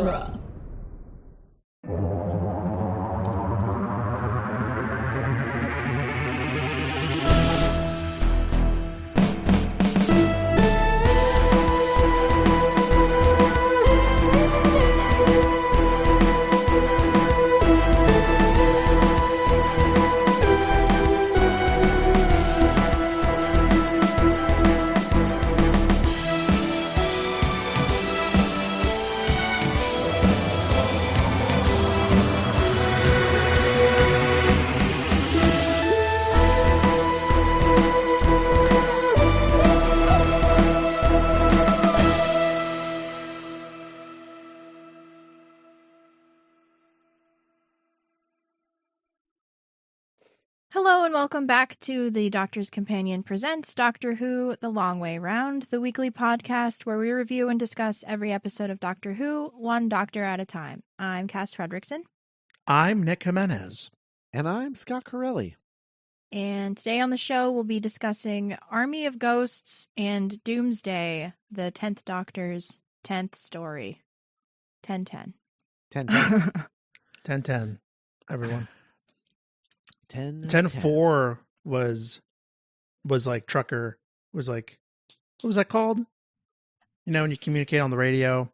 genre. Hello and welcome back to the Doctor's Companion Presents Doctor Who The Long Way Round, the weekly podcast where we review and discuss every episode of Doctor Who, one doctor at a time. I'm Cass Fredrickson. I'm Nick Jimenez. And I'm Scott Corelli. And today on the show we'll be discussing Army of Ghosts and Doomsday, the 10th Doctor's 10th story. 10-10. 10-10. 10-10, everyone. 10-4 was like trucker, was like, what was that called? You know, when you communicate on the radio,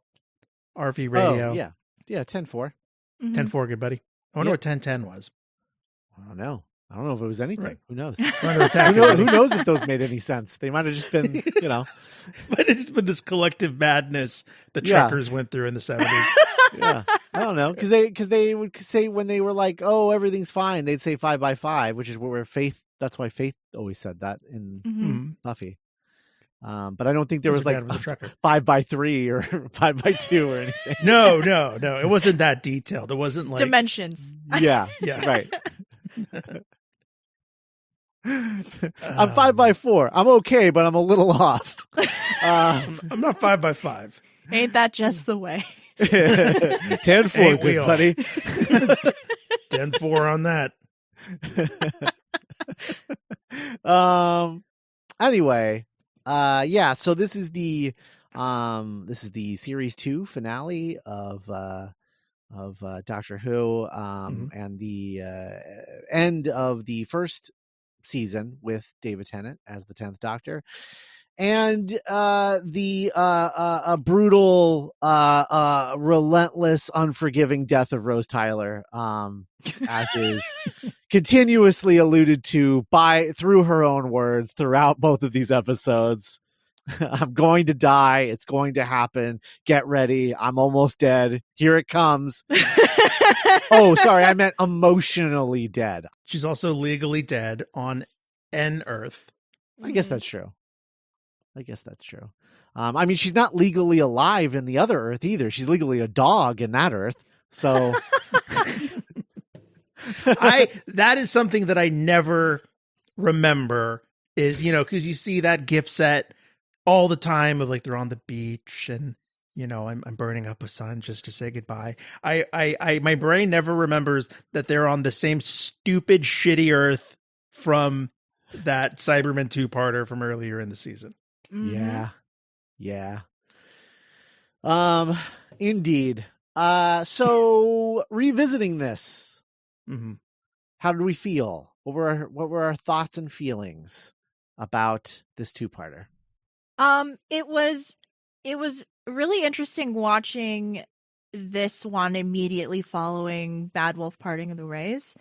RV radio. Oh, yeah. Yeah, 10-4. 10-4, good buddy. I wonder what 10-10 was. I don't know. I don't know if it was anything. Right. Who knows? Who Who knows if those made any sense? They might have just been, you know. But it's been this collective madness that truckers went through in the 70s. Yeah. I don't know. Because they would say when they were like, oh, everything's fine, they'd say 5 by 5, which is where Faith, that's why Faith always said that in Buffy. But I don't think there was like 5 by 3 or 5 by 2 or anything. No. It wasn't that detailed. It wasn't like Dimensions. Yeah. Yeah. Right. I'm 5 by 4. I'm okay, but I'm a little off. I'm not 5 by 5. Ain't that just the way? 10-4, good buddy. 10-4 on that. Anyway, yeah. So this is the series 2 finale of Doctor Who, and the end of the first season with David Tennant as the 10th Doctor, and the brutal, relentless, unforgiving death of Rose Tyler, as is continuously alluded to through her own words throughout both of these episodes. I'm going to die. It's going to happen. Get ready. I'm almost dead. Here it comes. Oh, sorry. I meant emotionally dead. She's also legally dead on N Earth. I guess that's true. I mean, she's not legally alive in the other Earth either. She's legally a dog in that Earth. So that is something that I never remember is, you know, because you see that gift set all the time of like they're on the beach and, you know, I'm burning up a sun just to say goodbye. I my brain never remembers that they're on the same stupid shitty Earth from that Cybermen 2-parter from earlier in the season. Yeah. Indeed. So revisiting this, how did we feel? What were our thoughts and feelings about this 2-parter? It was really interesting watching this one immediately following Bad Wolf Parting of the Ways.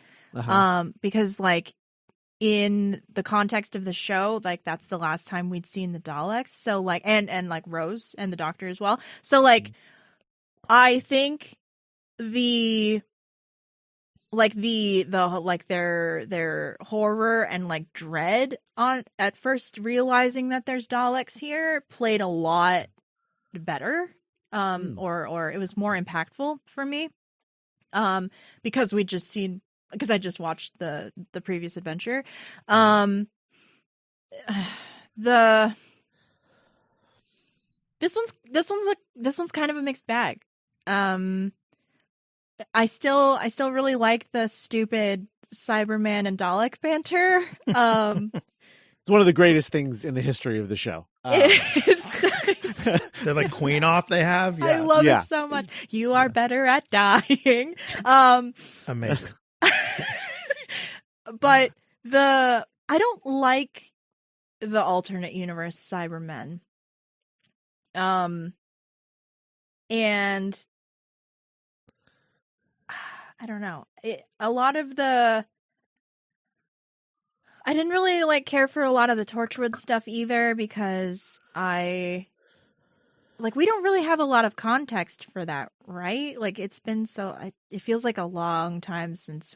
Because like in the context of the show, like that's the last time we'd seen the Daleks. So like, and like Rose and the Doctor as well. So like, I think their horror and like dread on at first realizing that there's Daleks here played a lot better, or it was more impactful for me, because I just watched the previous adventure. This one's kind of a mixed bag. I still really like the stupid Cyberman and Dalek banter. It's one of the greatest things in the history of the show. They're like queen off they have. I Yeah. love it so much. You are better at dying. Amazing. But I don't like the alternate universe Cybermen. And I don't know. A lot of I didn't really like care for a lot of the Torchwood stuff either, because we don't really have a lot of context for that, right? Like, it's been it feels like a long time since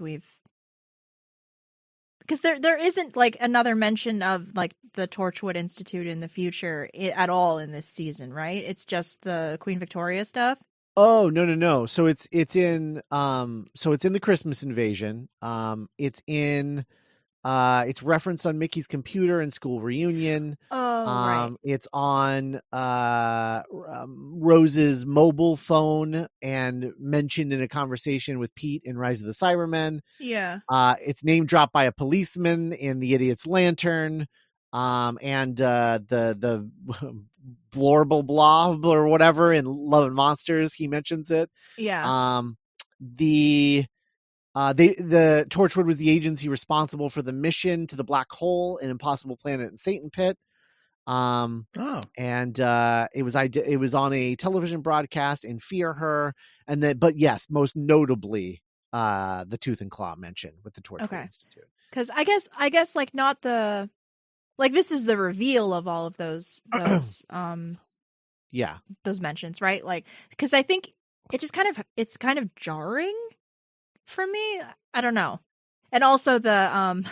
because there isn't like another mention of like the Torchwood Institute in the future at all in this season, right? It's just the Queen Victoria stuff. Oh, no. So it's in the Christmas invasion. It's referenced on Mickey's computer and school reunion. Oh, right. It's on Rose's mobile phone and mentioned in a conversation with Pete in Rise of the Cybermen. Yeah. It's name dropped by a policeman in The Idiot's Lantern. And the Blorble Blob or whatever in Love and Monsters, he mentions it. Yeah. The Torchwood was the agency responsible for the mission to the black hole, an impossible planet in Satan Pit. And it was on a television broadcast in Fear Her, and then, but yes, most notably, the Tooth and Claw mention with the Torchwood Institute. Because I guess like not the. Like, this is the reveal of all of those those mentions, right? Like, because I think it's kind of jarring for me. I don't know. And also the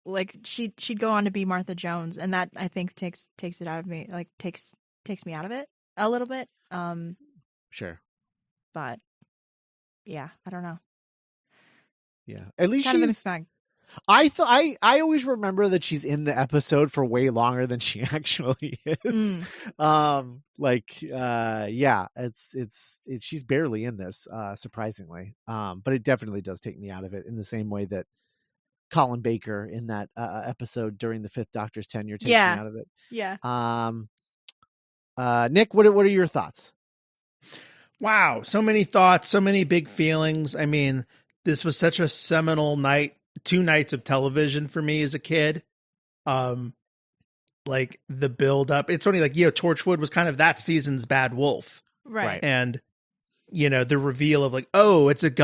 like she'd go on to be Martha Jones, and that I think takes it out of me, like takes me out of it a little bit. Sure. But yeah, I don't know. Yeah. At least kind she's I always remember that she's in the episode for way longer than she actually is. It's she's barely in this, surprisingly. But it definitely does take me out of it in the same way that Colin Baker in that episode during the Fifth Doctor's tenure takes me out of it. Yeah. Nick, what are your thoughts? Wow, so many thoughts, so many big feelings. I mean, this was such a seminal night. 2 nights of television for me as a kid. Like the build up. It's funny, like, Torchwood was kind of that season's Bad Wolf. Right. And, the reveal of like, oh, it's an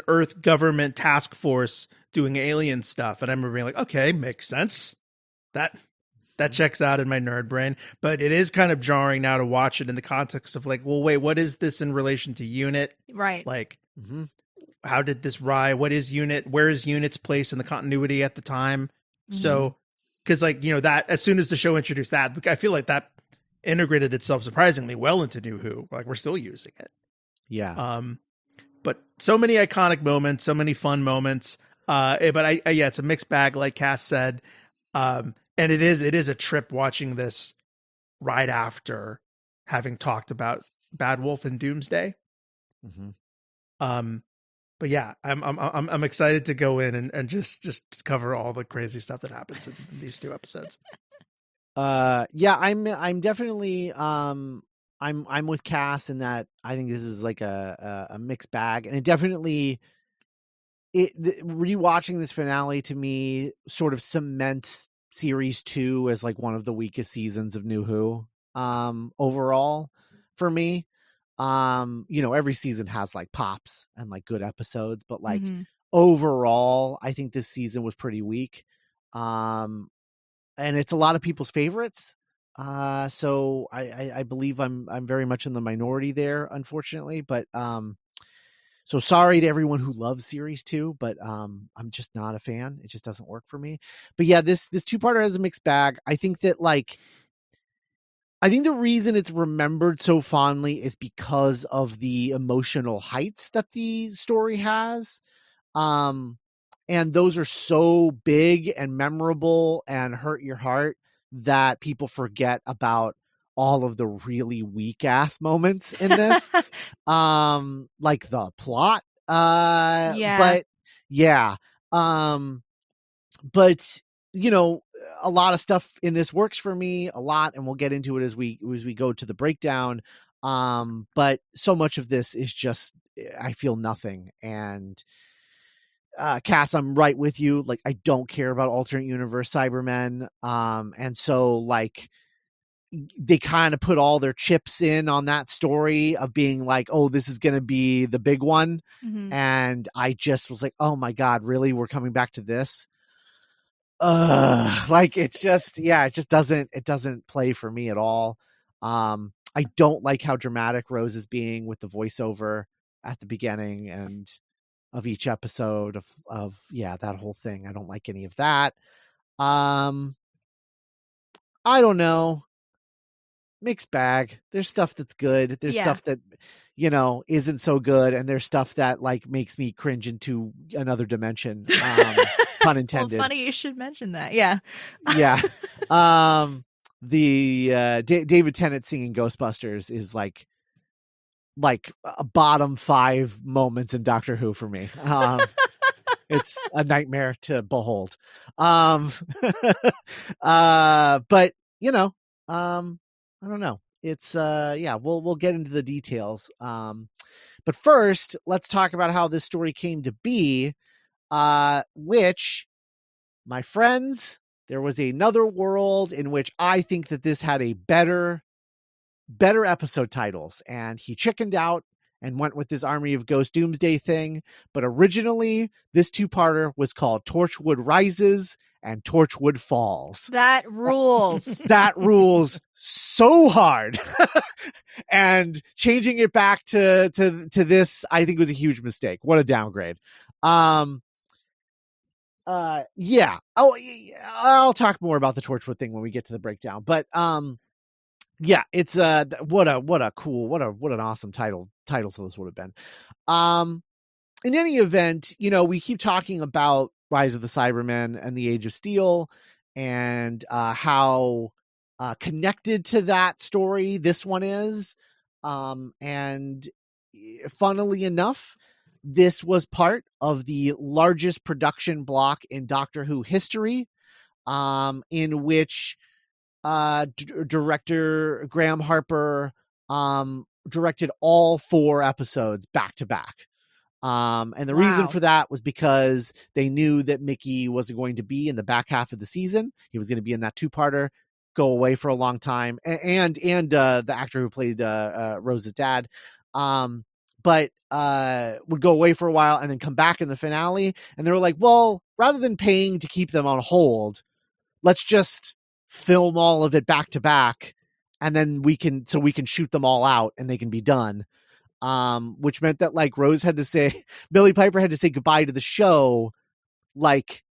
Earth government task force doing alien stuff. And I remember being like, okay, makes sense. That checks out in my nerd brain. But it is kind of jarring now to watch it in the context of like, well, wait, what is this in relation to Unit? Right. Like, how did this ride? What is Unit? Where is Unit's place in the continuity at the time? So, because that as soon as the show introduced that, I feel like that integrated itself surprisingly well into New Who. Like, we're still using it. Yeah. But so many iconic moments, so many fun moments. But it's a mixed bag, like Cass said. And it is a trip watching this right after having talked about Bad Wolf and Doomsday. But yeah, I'm excited to go in and just cover all the crazy stuff that happens in these 2 episodes. I'm definitely I'm with Cass in that I think this is like a mixed bag, and it definitely rewatching this finale to me sort of cements series 2 as like one of the weakest seasons of New Who overall for me. Every season has like pops and like good episodes, but like overall, I think this season was pretty weak. And it's a lot of people's favorites. So I believe I'm very much in the minority there, unfortunately, but, so sorry to everyone who loves series 2, but, I'm just not a fan. It just doesn't work for me. But yeah, this 2-parter has a mixed bag. I think that I think the reason it's remembered so fondly is because of the emotional heights that the story has. And those are so big and memorable and hurt your heart that people forget about all of the really weak ass moments in this. Like the plot. But a lot of stuff in this works for me a lot, and we'll get into it as we go to the breakdown. But so much of this is just, I feel nothing. And Cass, I'm right with you. Like, I don't care about alternate universe Cybermen. And so like they kind of put all their chips in on that story of being like, oh, this is going to be the big one. Mm-hmm. And I just was like, oh my God, really? We're coming back to this? Like, it's just, yeah, it doesn't play for me at all. I don't like how dramatic Rose is being with the voiceover at the beginning and of each episode of that whole thing. I don't like any of that. I don't know. Mixed bag. There's stuff that's good. There's stuff that, isn't so good. And there's stuff that like makes me cringe into another dimension. Pun intended. Well, funny you should mention that. Yeah. Yeah. The David Tennant singing Ghostbusters is like a bottom 5 moments in Doctor Who for me. It's a nightmare to behold. But I don't know. It's we'll get into the details. But first, let's talk about how this story came to be, which, my friends, there was another world in which I think that this had a better episode titles, and he chickened out and went with this Army of Ghost Doomsday thing. But originally, this 2-parter was called Torchwood Rises and Torchwood Falls. That rules. That rules so hard. And changing it back to this, I think, was a huge mistake. What a downgrade. Yeah. Oh, I'll talk more about the Torchwood thing when we get to the breakdown. But yeah, it's what an awesome title to this would have been. In any event, we keep talking about Rise of the Cybermen and the Age of Steel, and how connected to that story this one is. And funnily enough, this was part of the largest production block in Doctor Who history, in which director Graham Harper directed all 4 episodes back to back. And the reason for that was because they knew that Mickey wasn't going to be in the back half of the season. He was going to be in that 2-parter, go away for a long time, and the actor who played Rose's dad, but would go away for a while and then come back in the finale. And they were like, well, rather than paying to keep them on hold, let's just film all of it back to back, and then we can shoot them all out and they can be done. Which meant that like Billie Piper had to say goodbye to the show like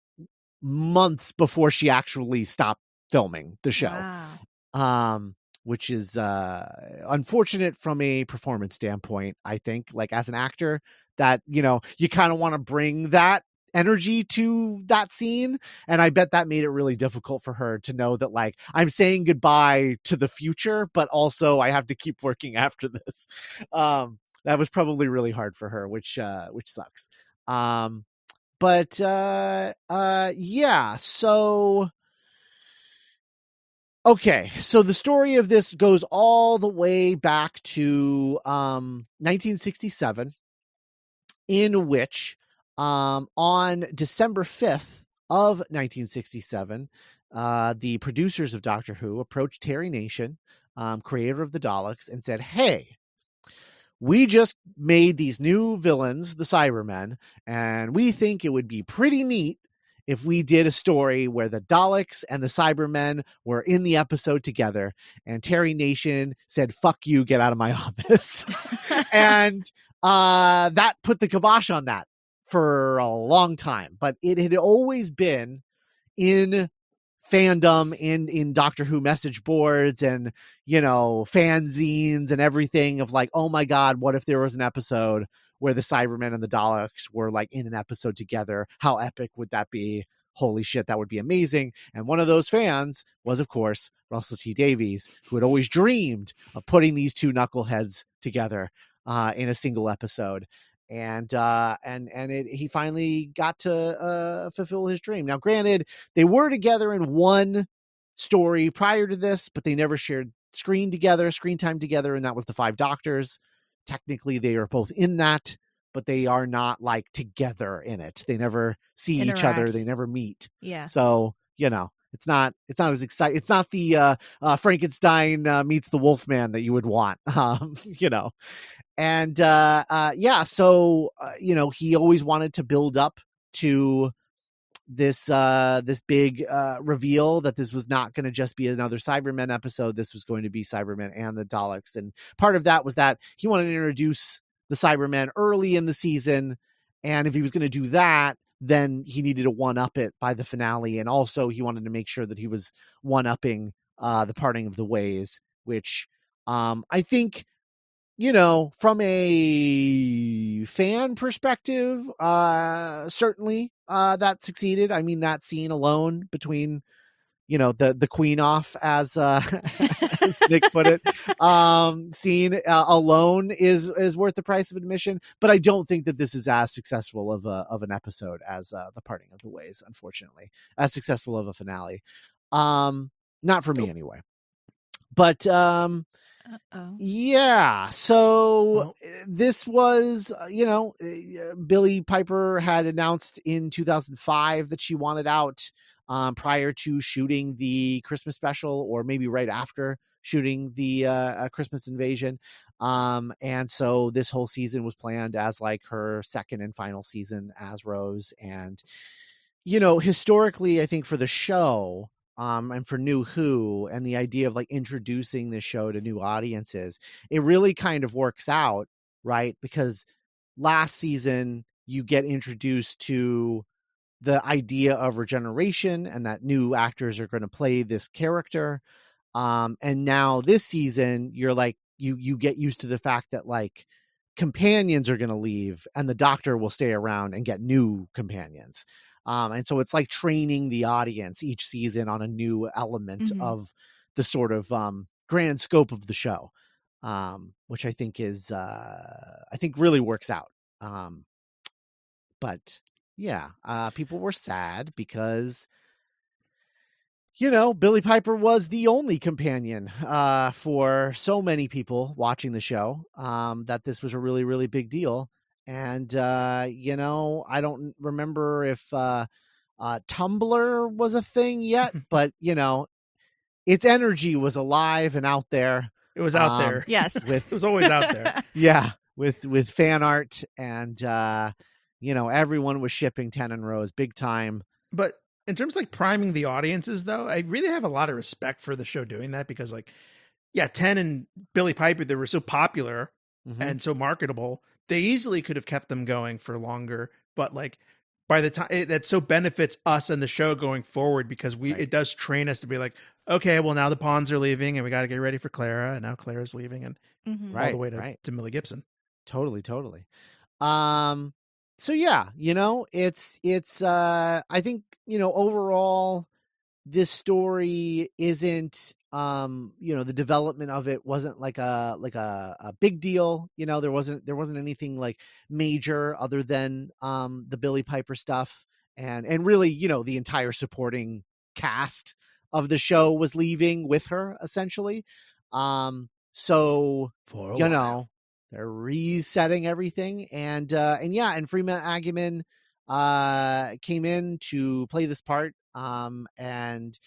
months before she actually stopped filming the show. Wow. Which is unfortunate from a performance standpoint. I think, like, as an actor, that you kind of want to bring that energy to that scene, and I bet that made it really difficult for her to know that, like, I'm saying goodbye to the future, but also I have to keep working after this. That was probably really hard for her, which sucks. But yeah, so okay, so the story of this goes all the way back to 1967, in which on December 5th of 1967, the producers of Doctor Who approached Terry Nation, creator of the Daleks, and said, hey, we just made these new villains, the Cybermen, and we think it would be pretty neat if we did a story where the Daleks and the Cybermen were in the episode together. And Terry Nation said, fuck you, get out of my office. And that put the kibosh on that for a long time. But it had always been in fandom, in Doctor Who message boards and, fanzines and everything of like, oh my God, what if there was an episode where the Cybermen and the Daleks were like in an episode together? How epic would that be? Holy shit, that would be amazing. And one of those fans was, of course, Russell T Davies, who had always dreamed of putting these two knuckleheads together in a single episode. He finally got to fulfill his dream. Now, granted, they were together in one story prior to this, but they never shared screen time together, and that was the Five Doctors. Technically, they are both in that, but they are not like together in it. They never see each other. They never meet. Yeah. So, it's not as exciting. It's not the Frankenstein meets the Wolfman that you would want, And so he always wanted to build up to this big reveal that this was not going to just be another Cybermen episode. This was going to be Cybermen and the Daleks, and part of that was that he wanted to introduce the Cybermen early in the season, and if he was going to do that, then he needed to one-up it by the finale, and also he wanted to make sure that he was one-upping the parting of the ways, which I think, from a fan perspective, certainly that succeeded. I mean, that scene alone between, the queen off, as as Nick put it, scene alone is worth the price of admission. But I don't think that this is as successful of an episode as the parting of the ways, unfortunately, as successful of a finale. Not for me anyway. But yeah, so this was, Billie Piper had announced in 2005 that she wanted out prior to shooting the Christmas special, or maybe right after shooting the Christmas Invasion. And so this whole season was planned as like her second and final season as Rose. And, historically, I think for the show, and for New Who, and the idea of like introducing the show to new audiences, it really kind of works out, right? Because last season you get introduced to the idea of regeneration and that new actors are going to play this character. And now this season you're like, you get used to the fact that like companions are going to leave and the Doctor will stay around and get new companions. And so it's like training the audience each season on a new element of the sort of grand scope of the show, which I think really works out. But yeah, people were sad because, Billie Piper was the only companion for so many people watching the show, that this was a really, really big deal. And, I don't remember if Tumblr was a thing yet, but, its energy was alive and out there. It was out there. Yes. It was always out there. Yeah. With fan art and, everyone was shipping Ten and Rose big time. But in terms of like priming the audiences, though, I really have a lot of respect for the show doing that, because like, yeah, Ten and Billie Piper, they were so popular and so marketable. They easily could have kept them going for longer, but like by the time that so benefits us and the show going forward, because it does train us to be like, okay, well now the Pawns are leaving and we got to get ready for Clara, and now Clara's leaving, and all the way to Millie Gibson. Totally. So yeah, it's I think, overall this story isn't, the development of it wasn't like a big deal. There wasn't anything like major other than the Billie Piper stuff, and really, the entire supporting cast of the show was leaving with her essentially. So for a while. They're resetting everything, and Freema Agyeman came in to play this part, and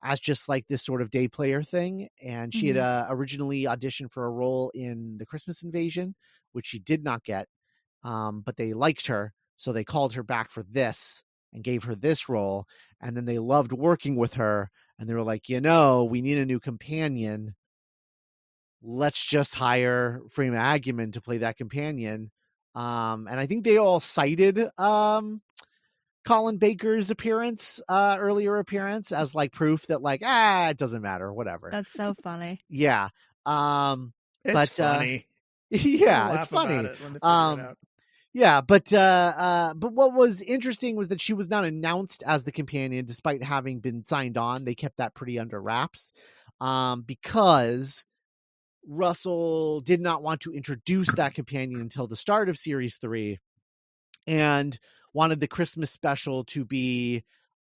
as just like this sort of day player thing. And she had originally auditioned for a role in the Christmas Invasion, which she did not get, but they liked her, so they called her back for this and gave her this role. And then they loved working with her, and they were like, we need a new companion. Let's just hire Freema Agyeman to play that companion. And I think they all cited Colin Baker's earlier appearance as like proof that like, it doesn't matter, whatever. That's so funny. Yeah. It's funny. Yeah, it's funny. It when they figure it out. Yeah, but what was interesting was that she was not announced as the companion despite having been signed on. They kept that pretty under wraps, because Russell did not want to introduce that companion until the start of series 3 and wanted the Christmas special to be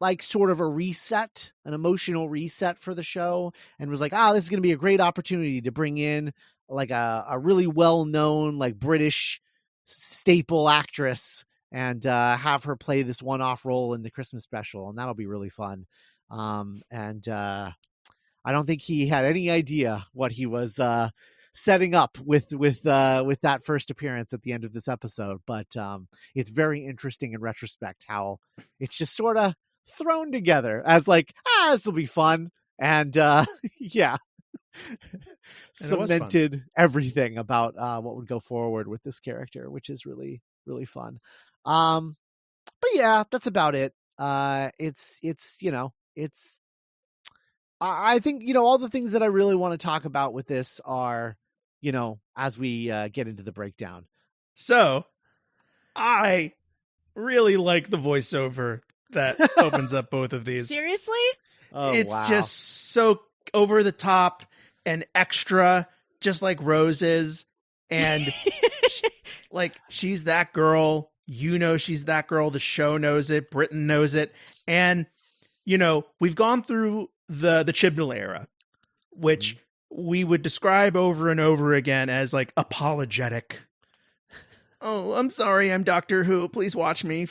like sort of a reset, an emotional reset for the show, and was like, this is going to be a great opportunity to bring in like a really well-known like British staple actress and have her play this one-off role in the Christmas special. And that'll be really fun. I don't think he had any idea what he was setting up with that first appearance at the end of this episode. But it's very interesting in retrospect how it's just sort of thrown together as like, this will be fun. And yeah, cemented everything about what would go forward with this character, which is really, really fun. But yeah, that's about it. I think, all the things that I really want to talk about with this are, as we get into the breakdown. So I really like the voiceover that opens up both of these. Seriously? Oh, it's just so over the top and extra, just like Rose is. And she's that girl. She's that girl. The show knows it. Britain knows it. And, we've gone through the Chibnall era, which we would describe over and over again as like apologetic. Oh, I'm sorry, I'm Doctor Who. Please watch me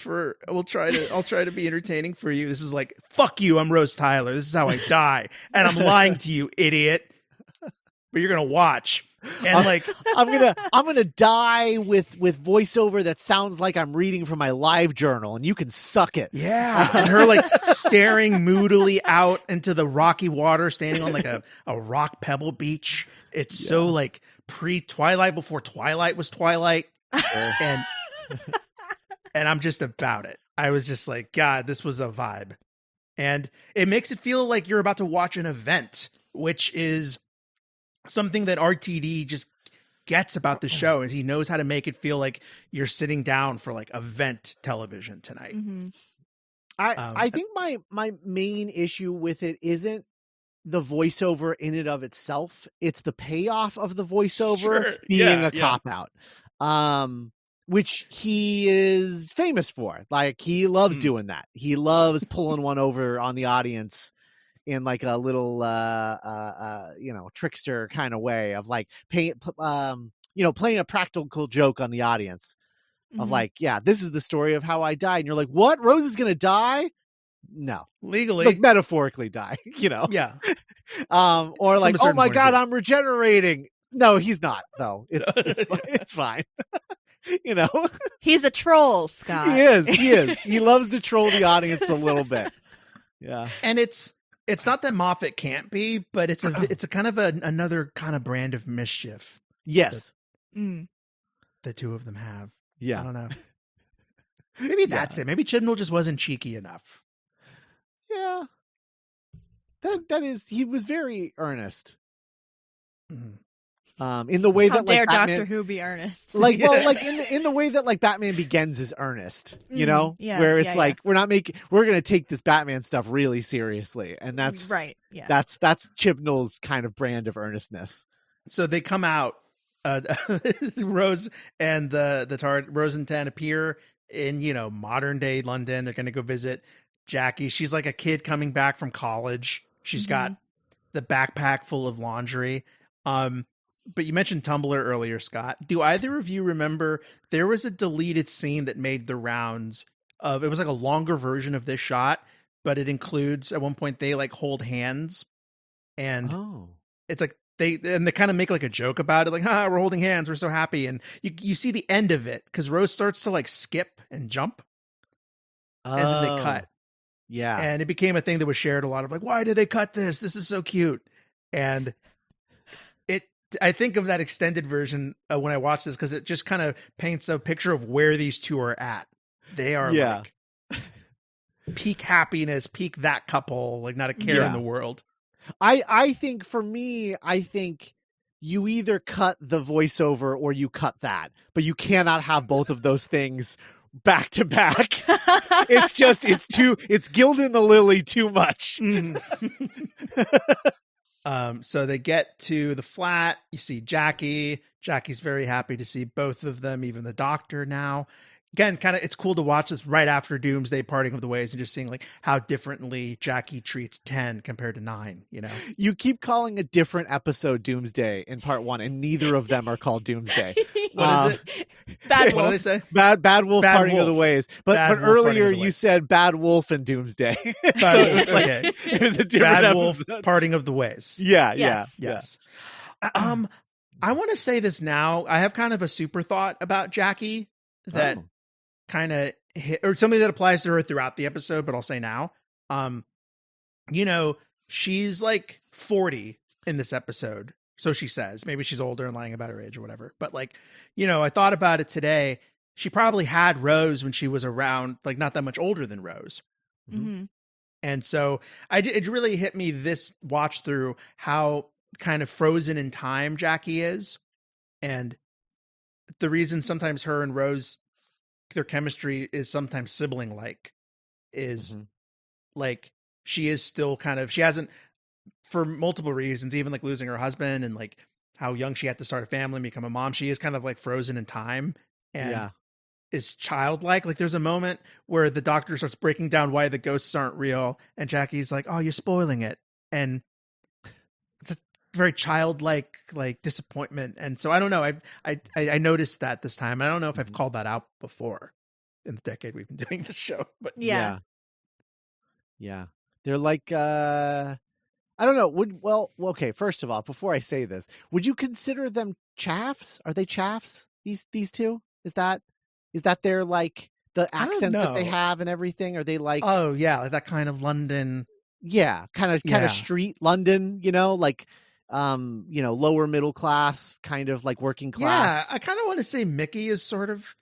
I'll try to be entertaining for you. This is like, fuck you, I'm Rose Tyler. This is how I die. And I'm lying to you, idiot. But you're gonna watch. And I'm gonna die with voiceover that sounds like I'm reading from my live journal, and you can suck it. Yeah. And her staring moodily out into the rocky water, standing on a rock pebble beach. It's so pre-Twilight, before Twilight was Twilight. And I'm just about it. I was just like, God, this was a vibe. And it makes it feel like you're about to watch an event, which is something that RTD just gets about the show, and he knows how to make it feel like you're sitting down for event television tonight. Mm-hmm. I think my main issue with it isn't the voiceover in and of itself. It's the payoff of the voiceover being a cop-out, which he is famous for. He loves doing that. He loves pulling one over on the audience in a little, trickster kind of way of playing a practical joke on the audience of this is the story of how I died. And you're like, what? Rose is going to die? No, legally, metaphorically die, Yeah. Or oh my God, I'm regenerating. No, he's not though. It's fine. He's a troll, Scott. He is. He loves to troll the audience a little bit. Yeah. And it's not that Moffat can't be, but it's a kind of another kind of brand of mischief. Yes. The two of them have. Yeah. I don't know. Maybe that's it. Maybe Chibnall just wasn't cheeky enough. Yeah. That is, he was very earnest. In the way How that dare Batman, Doctor Who be earnest? in the way that Batman Begins is earnest, where it's we're going to take this Batman stuff really seriously, and that's right. Yeah, that's Chibnall's kind of brand of earnestness. So they come out. Rose and Rose and Ten appear in modern day London. They're going to go visit Jackie. She's like a kid coming back from college. She's got the backpack full of laundry. But you mentioned Tumblr earlier, Scott. Do either of you remember there was a deleted scene that made the rounds of, it was a longer version of this shot, but it includes at one point they hold hands, and it's they kind of make a joke about it, we're holding hands, we're so happy, and you see the end of it because Rose starts to skip and jump, and then they cut. Yeah, and it became a thing that was shared a lot of why did they cut this? This is so cute. And I think of that extended version when I watch this because it just kind of paints a picture of where these two are at. They are peak happiness, peak that couple, not a care in the world. I think for me, you either cut the voiceover or you cut that, but you cannot have both of those things back to back. It's Gilding the Lily too much. So they get to the flat. You see Jackie. Jackie's very happy to see both of them, even the doctor now. Again, kind of, it's cool to watch this right after Doomsday Parting of the Ways and just seeing like how differently Jackie treats 10 compared to 9, you know? You keep calling a different episode Doomsday in part 1, and neither of them are called Doomsday. What is it? Bad What Wolf. did I say? Bad Wolf Bad Parting Wolf. of the Ways. But Bad Wolf earlier Parting of the you Ways. said Bad Wolf and Doomsday. So Bad it was Wolf, like, okay. it was a different Bad Wolf episode. Parting of the Ways. Yeah, Yes. Yes. I want to say this now. I have kind of a super thought about Jackie that Oh. kind of hit, or something that applies to her throughout the episode, but I'll say now. You know, she's like 40 in this episode. So she says, maybe she's older and lying about her age or whatever. But like, you know, I thought about it today. She probably had Rose when she was around, like not that much older than Rose. Mm-hmm. And so it really hit me this watch through how kind of frozen in time Jackie is. And the reason sometimes her and Rose, their chemistry is sometimes sibling like is like she is still kind of, she hasn't, for multiple reasons, even like losing her husband and like how young she had to start a family and become a mom, she is kind of like frozen in time and is childlike. Like there's a moment where the doctor starts breaking down why the ghosts aren't real and Jackie's like, oh, you're spoiling it. And it's a very childlike like disappointment. And so I don't know. I noticed that this time. I don't know if I've called that out before in the decade we've been doing this show, but Yeah. They're like I don't know. Okay, first of all, before I say this, would you consider them chaffs? Are they chaffs? These two? Is that their like the accent that they have and everything? Are they like oh yeah, like that kind of London? Yeah, kind of street London, you know, like you know, lower middle class, kind of like working class. Yeah, I kind of want to say Mickey is sort of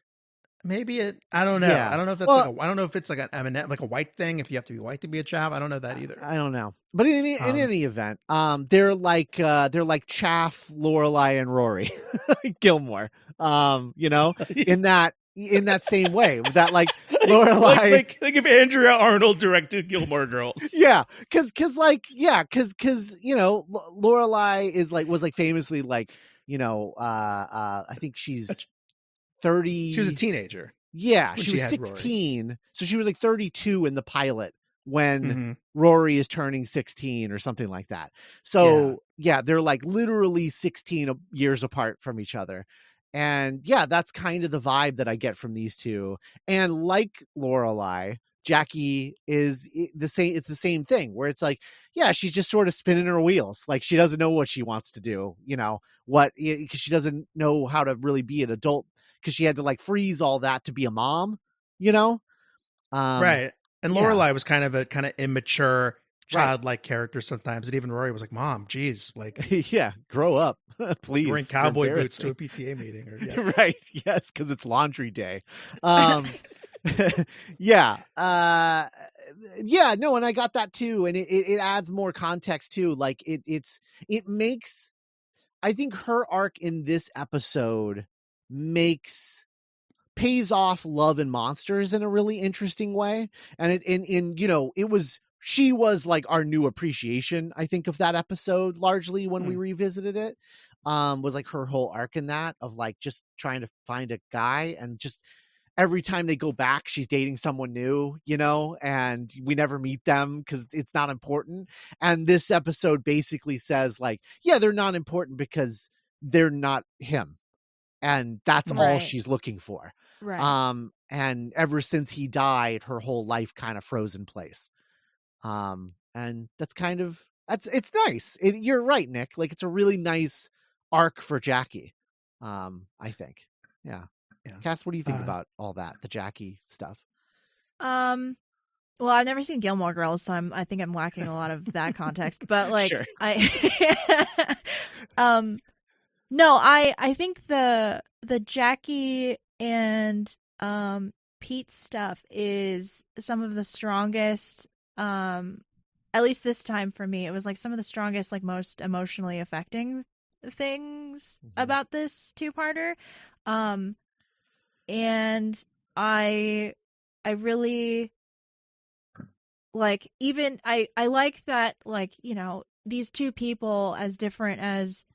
maybe it. I don't know. Yeah. I don't know if that's I don't know if it's like an M&M, like a white thing. If you have to be white to be a chav, I don't know that either. I don't know, but in any event, they're like Chaff, Lorelai, and Rory Gilmore. You know, in that same way that like Lorelai, like if Andrea Arnold directed Gilmore Girls. Yeah, because you know Lorelai was famously like, you know, I think she's 30. She was a teenager. Yeah, she was 16. Rory. So she was like 32 in the pilot when Rory is turning 16 or something like that. So yeah, they're like literally 16 years apart from each other. And yeah, that's kind of the vibe that I get from these two. And like Lorelai, Jackie is the same. It's the same thing where it's like, yeah, she's just sort of spinning her wheels. Like she doesn't know what she wants to do, you know, because she doesn't know how to really be an adult because she had to like freeze all that to be a mom, you know? Right. And Lorelai was kind of immature, childlike character sometimes. And even Rory was like, Mom, geez, like, yeah, grow up, please. Wearing cowboy boots to a PTA meeting. Or, Right. Yes. Because it's laundry day. Yeah. No, and I got that too. And it adds more context too. Like it makes, I think her arc in this episode pays off Love and Monsters in a really interesting way. And she was like our new appreciation, I think, of that episode largely when we revisited it. Was like her whole arc in that of like just trying to find a guy, and just every time they go back, she's dating someone new, you know, and we never meet them because it's not important. And this episode basically says like, yeah, they're not important because they're not him. And that's all she's looking for. Right. And ever since he died, her whole life kind of froze in place. And that's kind of, it's nice. You're right, Nick. Like it's a really nice arc for Jackie. I think. Yeah. Cass, what do you think about all that, the Jackie stuff? Well, I've never seen Gilmore Girls, so I think I'm lacking a lot of that context. But like, Sure. No, I think the Jackie and Pete stuff is some of the strongest, at least this time for me. It was like some of the strongest, like most emotionally affecting things about this two-parter. And I really like, even I like that, like, you know, these two people, as different as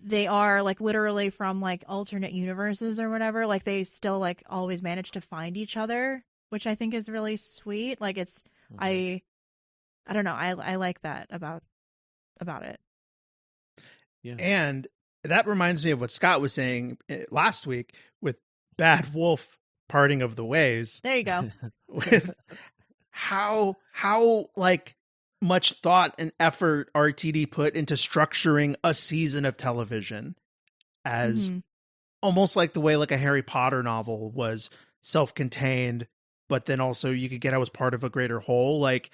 they are, like literally from like alternate universes or whatever, like they still like always manage to find each other, which I think is really sweet. Like it's I don't know, I like that about it. Yeah. And that reminds me of what Scott was saying last week with Bad Wolf Parting of the Ways. There you go. With how like much thought and effort RTD put into structuring a season of television as almost like the way like a Harry Potter novel was self-contained, but then also you could get out as part of a greater whole. Like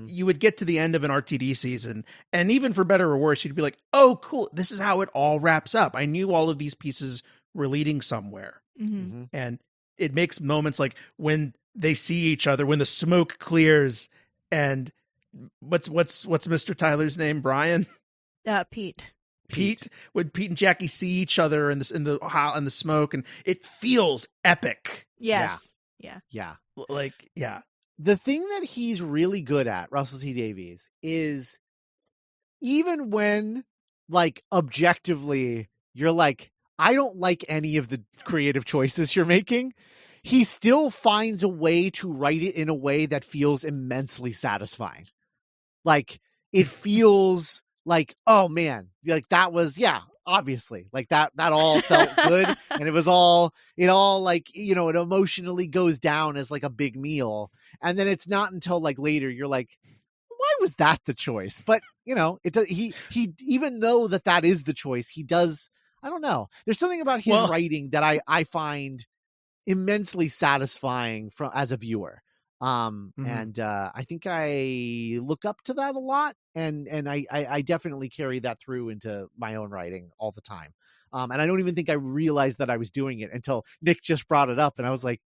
you would get to the end of an RTD season, and even for better or worse, you'd be like, oh, cool, this is how it all wraps up. I knew all of these pieces were leading somewhere. And it makes moments like when they see each other, when the smoke clears, and what's Mr. Tyler's name? Brian? Pete. When Pete and Jackie see each other in the smoke, and it feels epic. Yes. Yeah. Like, yeah. The thing that he's really good at, Russell T Davies, is even when like objectively you're like, I don't like any of the creative choices you're making, he still finds a way to write it in a way that feels immensely satisfying. Like it feels like, oh man, like that was, obviously, like that all felt good. And it all like, it emotionally goes down as like a big meal. And then it's not until like later you're like, why was that the choice? But he even though that is the choice, he does, I don't know. There's something about his writing that I find immensely satisfying as a viewer. And I think I look up to that a lot, and I definitely carry that through into my own writing all the time. And I don't even think I realized that I was doing it until Nick just brought it up, and I was like,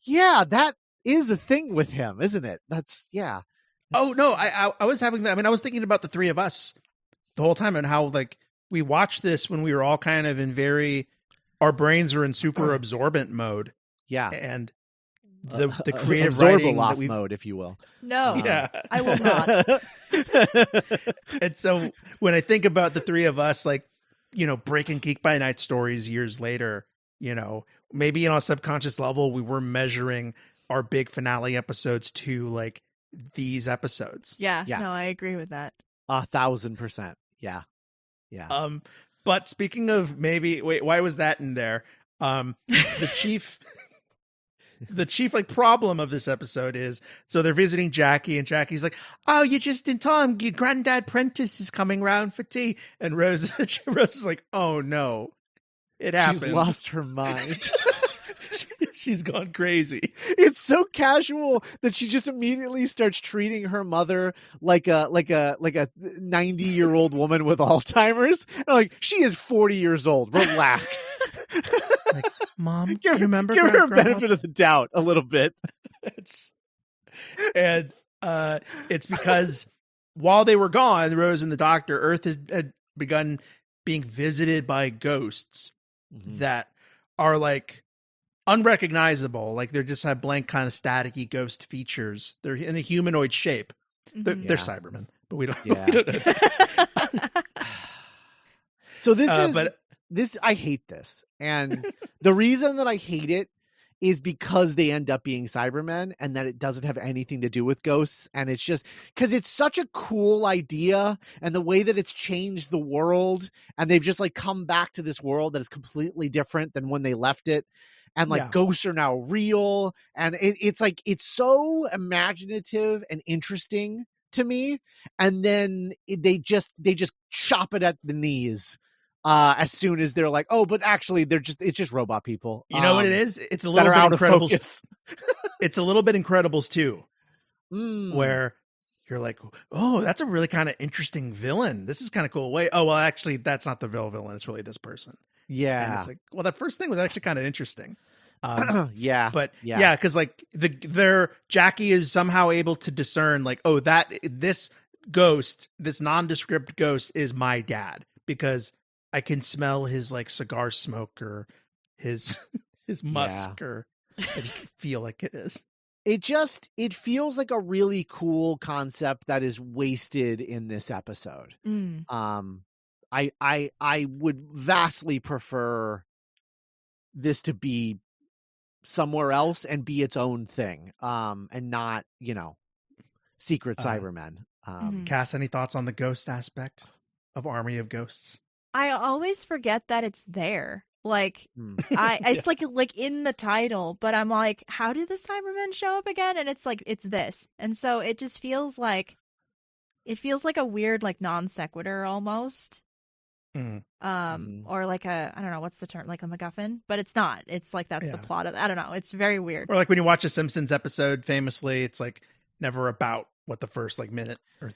yeah, that is a thing with him, isn't it? Oh no, I was having that. I mean, I was thinking about the three of us the whole time and how like we watched this when we were all kind of our brains are in super absorbent mode. Yeah. And the creative absorb writing off mode, if you will. No, I will not. And so when I think about the three of us, like, breaking Geek by Night stories years later, maybe on a subconscious level, we were measuring our big finale episodes to like these episodes. Yeah. No, I agree with that. 1,000%. Yeah. But speaking of why was that in there? The chief like problem of this episode is, so they're visiting Jackie, and Jackie's like, oh, you're just in time. Your granddad Prentice is coming round for tea. And Rose is like, oh no, it happened. She's lost her mind. She's gone crazy. It's so casual that she just immediately starts treating her mother like a 90-year-old woman with Alzheimer's. Like, she is 40 years old. Relax. Like, Mom, give remember? Give her a benefit of the doubt a little bit. It's because while they were gone, Rose and the Doctor, Earth had begun being visited by ghosts that are like unrecognizable. Like they just have blank kind of staticky ghost features. They're in a humanoid shape. They're Cybermen, but we don't. Yeah. We don't know. So I hate this. And the reason that I hate it is because they end up being Cybermen and that it doesn't have anything to do with ghosts. And it's just because it's such a cool idea, and the way that it's changed the world, and they've just like come back to this world that is completely different than when they left it. And like ghosts are now real. And it's like, it's so imaginative and interesting to me. And then they just chop it at the knees. As soon as they're like, oh, but actually it's just robot people. You know what it is? It's a little bit out of Incredibles. Focus. It's a little bit Incredibles too, where you're like, oh, that's a really kind of interesting villain. This is kind of cool. Wait, oh, well, actually, that's not the real villain. It's really this person. Yeah. And it's like, well, that first thing was actually kind of interesting. Yeah. But because like Jackie is somehow able to discern like, oh, this ghost, this nondescript ghost is my dad, because I can smell his like cigar smoke or his musk, or I just feel like it is. it feels like a really cool concept that is wasted in this episode. I would vastly prefer this to be somewhere else and be its own thing, and not, secret Cybermen. Cass, any thoughts on the ghost aspect of Army of Ghosts? I always forget that it's there. Like, it's like in the title, but I'm like, how did the Cybermen show up again? And it's like, it's this. And so it just feels like a weird, like, non sequitur almost. Or like I don't know, what's the term, like a MacGuffin, but it's not. It's like, that's the plot of, I don't know. It's very weird. Or like when you watch a Simpsons episode, famously, it's like never about what the first like minute or,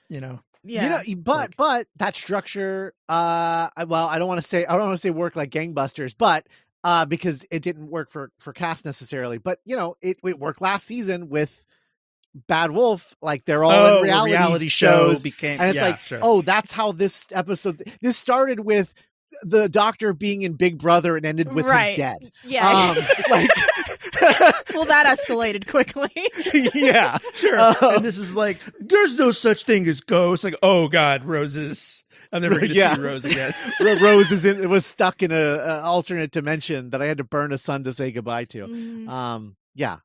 Yeah. But that structure, I don't want to say work like gangbusters, but because it didn't work for Cass necessarily, but it worked last season with Bad Wolf. Like, they're all in reality shows became, and it's oh, that's how this started with the Doctor being in Big Brother and ended with him dead. Yeah. Like, well, that escalated quickly. Yeah, sure. And this is like, there's no such thing as ghosts. Like, oh God, Roses. I'm never going to see Rose again. Rose was stuck in a alternate dimension that I had to burn a sun to say goodbye to. Yeah.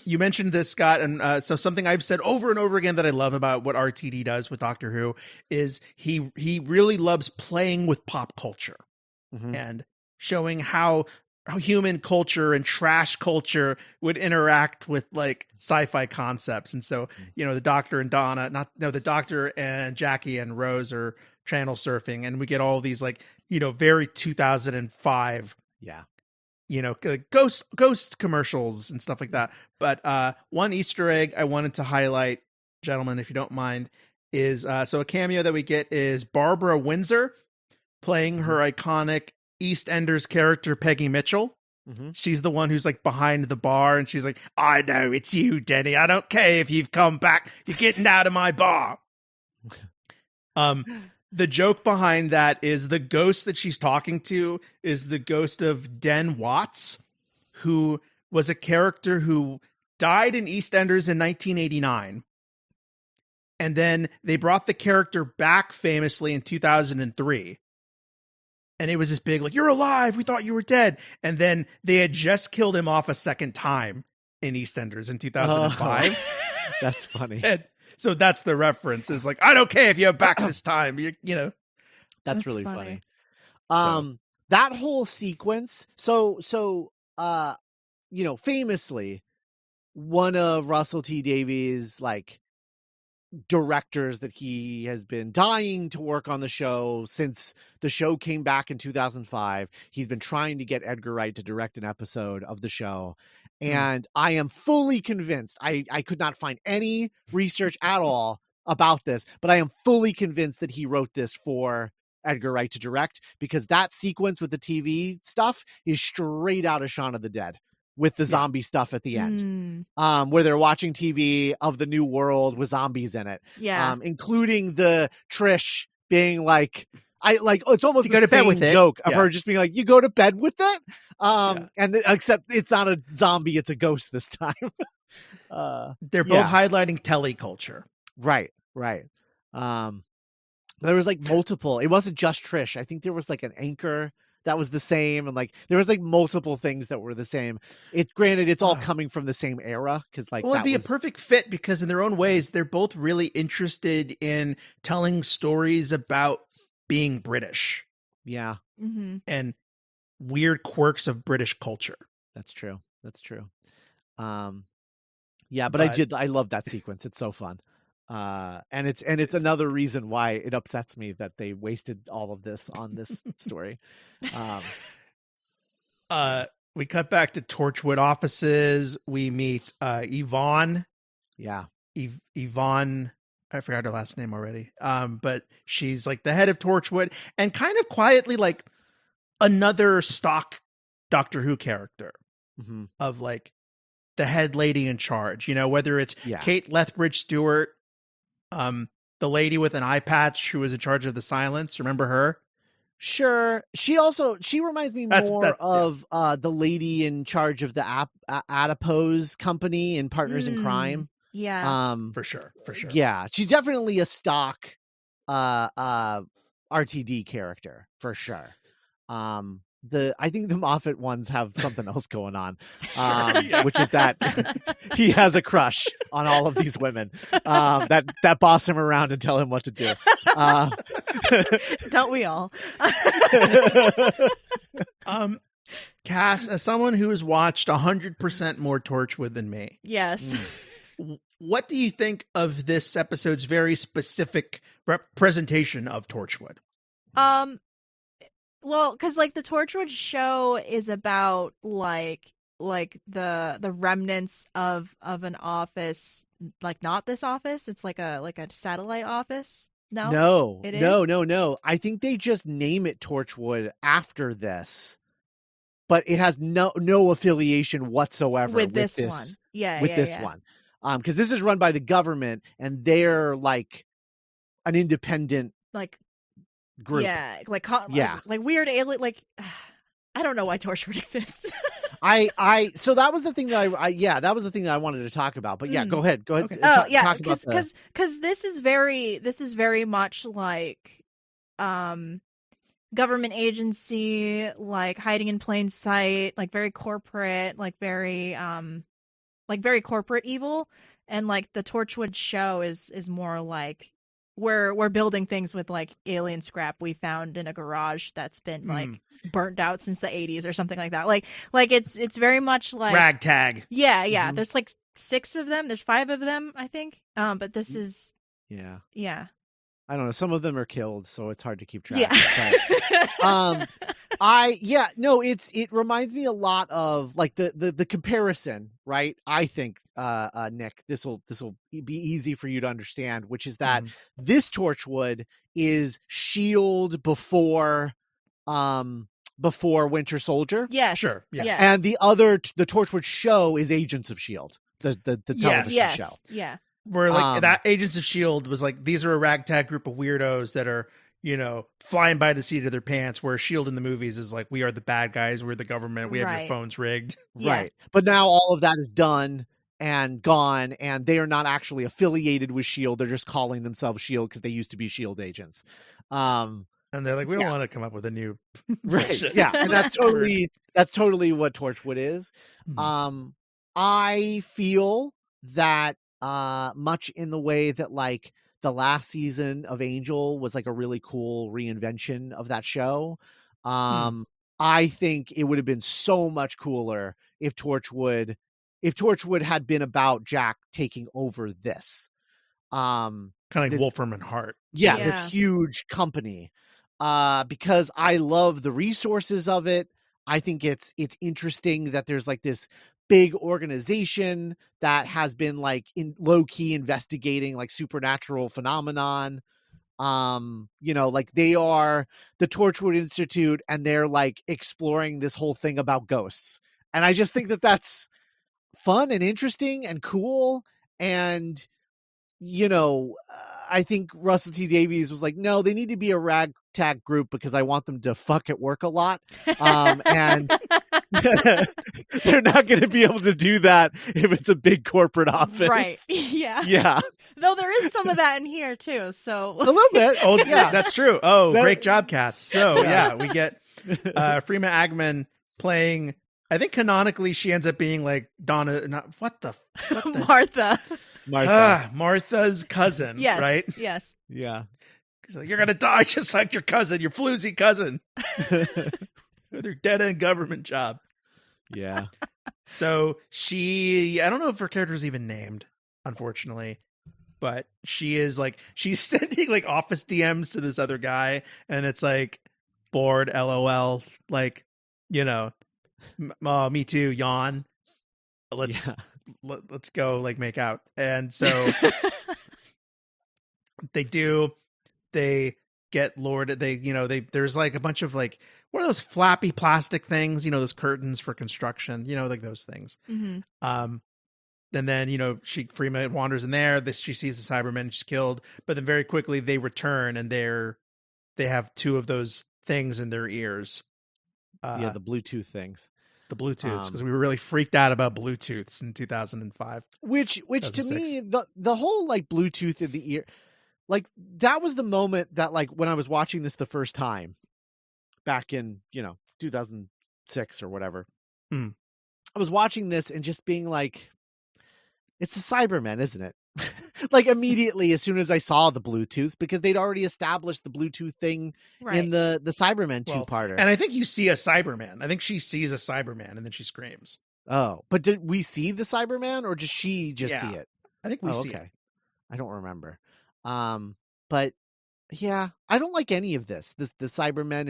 You mentioned this, Scott, and so something I've said over and over again that I love about what RTD does with Doctor Who is he really loves playing with pop culture and showing how human culture and trash culture would interact with like sci-fi concepts. And so, the Doctor and the Doctor and Jackie and Rose are channel surfing, and we get all these like, very 2005. Yeah. Ghost commercials and stuff like that. But one Easter egg I wanted to highlight, gentlemen, if you don't mind, is so a cameo that we get is Barbara Windsor playing her iconic EastEnders character, Peggy Mitchell. She's the one who's like behind the bar, and she's like, I know it's you, Denny. I don't care if you've come back. You're getting out of my bar. The joke behind that is the ghost that she's talking to is the ghost of Den Watts, who was a character who died in EastEnders in 1989. And then they brought the character back famously in 2003. And it was this big, like, you're alive. We thought you were dead. And then they had just killed him off a second time in EastEnders in 2005. That's funny. And so that's the reference. Is like, I don't care if you're back this time. That's really funny. That whole sequence. So famously, one of Russell T Davies' like directors that he has been dying to work on the show since the show came back in 2005. He's been trying to get Edgar Wright to direct an episode of the show. And I am fully convinced, I could not find any research at all about this, but I am fully convinced that he wrote this for Edgar Wright to direct, because that sequence with the TV stuff is straight out of Shaun of the Dead with the zombie stuff at the end, where they're watching TV of the new world with zombies in it. Yeah. Including the Trish being like, it's almost you go the to bed same with it. joke of her just being like, you go to bed with it? Except it's not a zombie, it's a ghost this time. They're both highlighting teleculture. Right. There was like multiple, it wasn't just Trish. I think there was like an anchor that was the same. And like, there was like multiple things that were the same. Granted, it's all coming from the same era. Cause like, it'd be a perfect fit because in their own ways, they're both really interested in telling stories about being British. Yeah. Mm-hmm. And weird quirks of British culture. That's true. But I love that sequence. It's so fun. And it's another reason why it upsets me that they wasted all of this on this story. We cut back to Torchwood offices. We meet Yvonne. Yeah. Yvonne, I forgot her last name already. But she's like the head of Torchwood and kind of quietly like another stock Doctor Who character of like the head lady in charge, whether it's Kate Lethbridge Stewart, the lady with an eye patch who was in charge of the silence. Remember her? Sure. She reminds me more of the lady in charge of the Adipose company in Partners in Crime. Yeah. For sure. Yeah, she's definitely a stock RTD character for sure. I think the Moffat ones have something else going on, which is that he has a crush on all of these women that boss him around and tell him what to do. Don't we all? Cass, as someone who has watched 100% more Torchwood than me, yes. What do you think of this episode's very specific representation of Torchwood? Well, because like the Torchwood show is about like the remnants of an office, like not this office. It's like a satellite office. No, no. I think they just name it Torchwood after this, but it has no affiliation whatsoever with this one. One. Because this is run by the government, and they're like an independent like group. Yeah, like weird alien. Like I don't know why Torchwood exists. So that was the thing that that was the thing that I wanted to talk about. But yeah, go ahead. Okay. Talk about because this is very much like government agency, like hiding in plain sight, like very corporate, like very corporate evil. And like the Torchwood show is more like we're building things with like alien scrap we found in a garage that's been like burnt out since the 80s or something like that. Like it's very much like ragtag. Yeah. Mm-hmm. There's like 6 of them. There's 5 of them, I think. But this is yeah. I don't know. Some of them are killed, so it's hard to keep track. Yeah. It reminds me a lot of like the comparison, right? I think, Nick, this will be easy for you to understand, which is that this Torchwood is S.H.I.E.L.D. before Winter Soldier. Yeah, sure. Yeah. And the Torchwood show is Agents of S.H.I.E.L.D., the television show. Yeah. Where like that Agents of S.H.I.E.L.D. was like, these are a ragtag group of weirdos that are, flying by the seat of their pants, where S.H.I.E.L.D. in the movies is like, we are the bad guys, we're the government, we have your phones rigged. Yeah. Right. But now all of that is done and gone, and they are not actually affiliated with S.H.I.E.L.D. They're just calling themselves S.H.I.E.L.D. because they used to be S.H.I.E.L.D. agents. And they're like, we don't want to come up with a new right. Yeah. And that's totally what Torchwood is. I feel that much in the way that like the last season of Angel was like a really cool reinvention of that show. I think it would have been so much cooler if Torchwood had been about Jack taking over this. Kind of like Wolfram and Hart. Yeah, this huge company. Because I love the resources of it. I think it's interesting that there's like this big organization that has been like in low key investigating like supernatural phenomenon. Like they are the Torchwood Institute, and they're like exploring this whole thing about ghosts. And I just think that that's fun and interesting and cool. And, I think Russell T Davies was like, no, they need to be a ragtag group because I want them to fuck at work a lot. And they're not going to be able to do that if it's a big corporate office. Right. Yeah. Yeah. Though there is some of that in here too. So a little bit. Oh, yeah, that's true. Oh, great job, Cass. So yeah, we get Freema Agman playing. I think canonically she ends up being like Donna. Martha. Martha's cousin. Yes. Right. Yes. Yeah. Like, you're gonna die just like your cousin, your floozy cousin. With her dead end government job. Yeah. So I don't know if her character is even named, unfortunately, but she's sending like office DMs to this other guy, and it's like bored, LOL, like, me too, yawn. Let's go like make out. And so they get Lord, there's like a bunch of like, what are those flappy plastic things, those curtains for construction, like those things. Mm-hmm. And then, Freema wanders in there, she sees the Cybermen, she's killed, but then very quickly they return, and they have 2 of those things in their ears. Yeah, the Bluetooth things. The Bluetooths, because we were really freaked out about Bluetooths in 2005. Which to 2006. me, the whole like Bluetooth in the ear, like that was the moment that like when I was watching this the first time back in 2006 or whatever. Mm. I was watching this and just being like, it's the Cybermen, isn't it? Like immediately as soon as I saw the Bluetooth, because they'd already established the Bluetooth thing in the Cybermen two-parter. And I think you see a Cyberman. I think she sees a Cyberman and then she screams. Oh, but did we see the Cyberman or just see it? I think we see it. I don't remember. But yeah, I don't like any of this. The Cybermen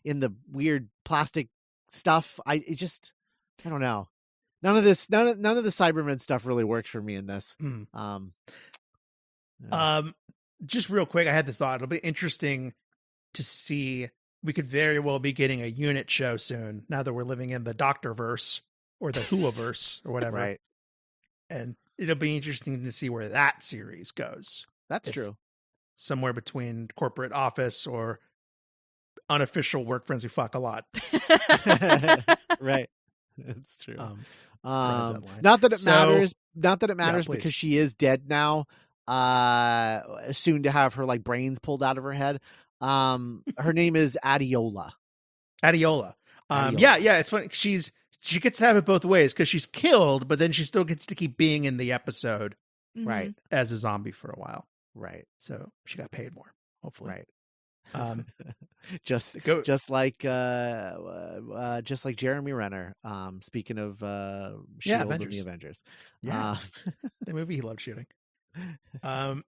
in the weird plastic stuff. I don't know. None of the Cybermen stuff really works for me in this. Just real quick, I had the thought it'll be interesting to see. We could very well be getting a unit show soon. Now that we're living in the Doctorverse or the Whoverse or whatever, right? And it'll be interesting to see where that series goes. That's true. Somewhere between corporate office or unofficial work friends who fuck a lot. Right. That's true. Not that it matters. Not that it matters please. because she is dead now. Soon to have her like brains pulled out of her head. Her name is Adiola. Adiola. Yeah. It's funny. She gets to have it both ways because she's killed, but then she still gets to keep being in the episode, right? As a zombie for a while, right? So she got paid more, hopefully, right? just like Jeremy Renner. Speaking of Shield and the Avengers, the movie he loved shooting. We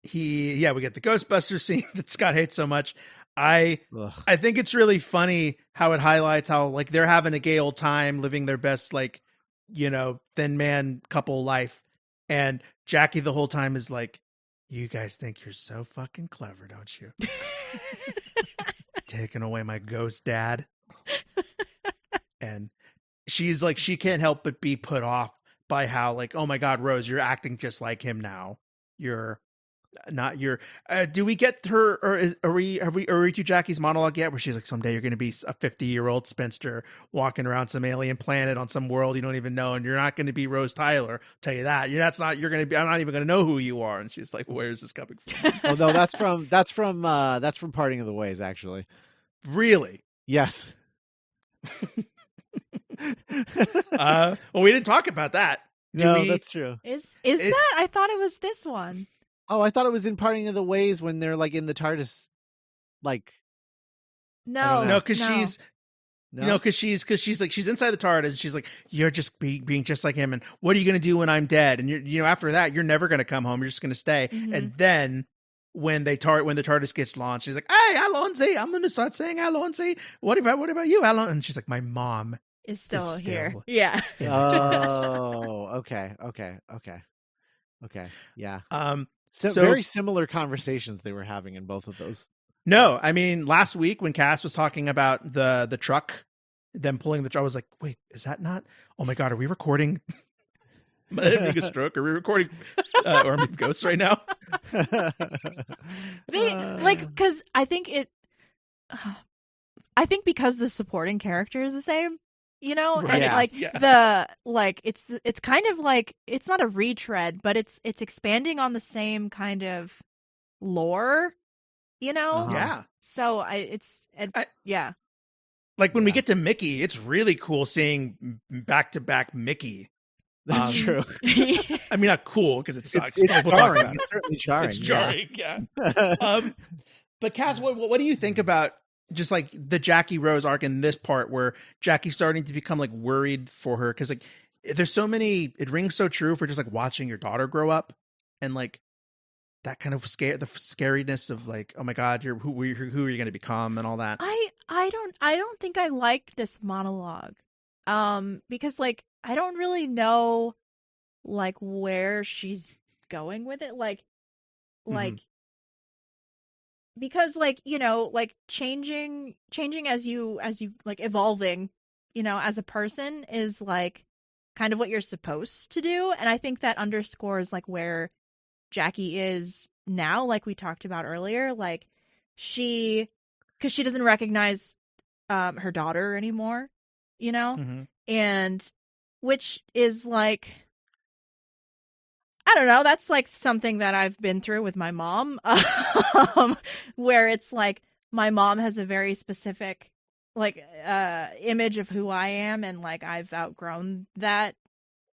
get the Ghostbusters scene that Scott hates so much. I think it's really funny how it highlights how like they're having a gay old time living their best like thin man couple life, and Jackie the whole time is like, you guys think you're so fucking clever, don't you? Taking away my ghost dad. And she's like, she can't help but be put off by how like, oh my God, Rose, you're acting just like him now. You're not your, do we get her, or are we to Jackie's monologue yet? Where she's like, someday you're going to be a 50-year-old spinster walking around some alien planet on some world you don't even know. And you're not going to be Rose Tyler. I'll tell you that. I'm not even going to know who you are. And she's like, where's this coming from? Oh no, that's from Parting of the Ways, actually. Really? Yes. Well, we didn't talk about that. That's true. Is that? I thought it was this one. Oh, I thought it was in Parting of the Ways when they're like in the TARDIS. Like, no, because she's inside the TARDIS and she's like, you're just being just like him. And what are you going to do when I'm dead? And after that, you're never going to come home. You're just going to stay. Mm-hmm. And then when the TARDIS gets launched, she's like, hey, Alonzi, I'm going to start saying Alonzi. What about you, Alon? And she's like, my mom is still here. Yeah. Oh, okay. Yeah. So very similar conversations they were having in both of those. No, I mean, last week when Cass was talking about the truck, them pulling the truck, I was like, wait, is that not? Oh my God, are we recording? Am I having a stroke? Are we recording Army of Ghosts right now? Because I think because the supporting character is the same. Right. And it's kind of like, it's not a retread, but it's expanding on the same kind of lore, Yeah. So yeah. Like when we get to Mickey, it's really cool seeing back-to-back Mickey. That's true. I mean, not cool because it sucks. It's jarring. It's certainly jarring. It's jarring, yeah. But Cass, what do you think about just like the Jackie Rose arc in this part where Jackie's starting to become like worried for her? Because like there's so many, it rings so true for just like watching your daughter grow up and like that kind of the scariness of like, oh my God, who are you going to become and all that. I don't think I like this monologue, because like I don't really know like where she's going with it, like because like like changing as you like evolving as a person is like kind of what you're supposed to do, and I think that underscores like where Jackie is now, like we talked about earlier, like because because she doesn't recognize her daughter anymore, you know, and which is like, I don't know, that's like something that I've been through with my mom, where it's like my mom has a very specific like image of who I am, and like I've outgrown that,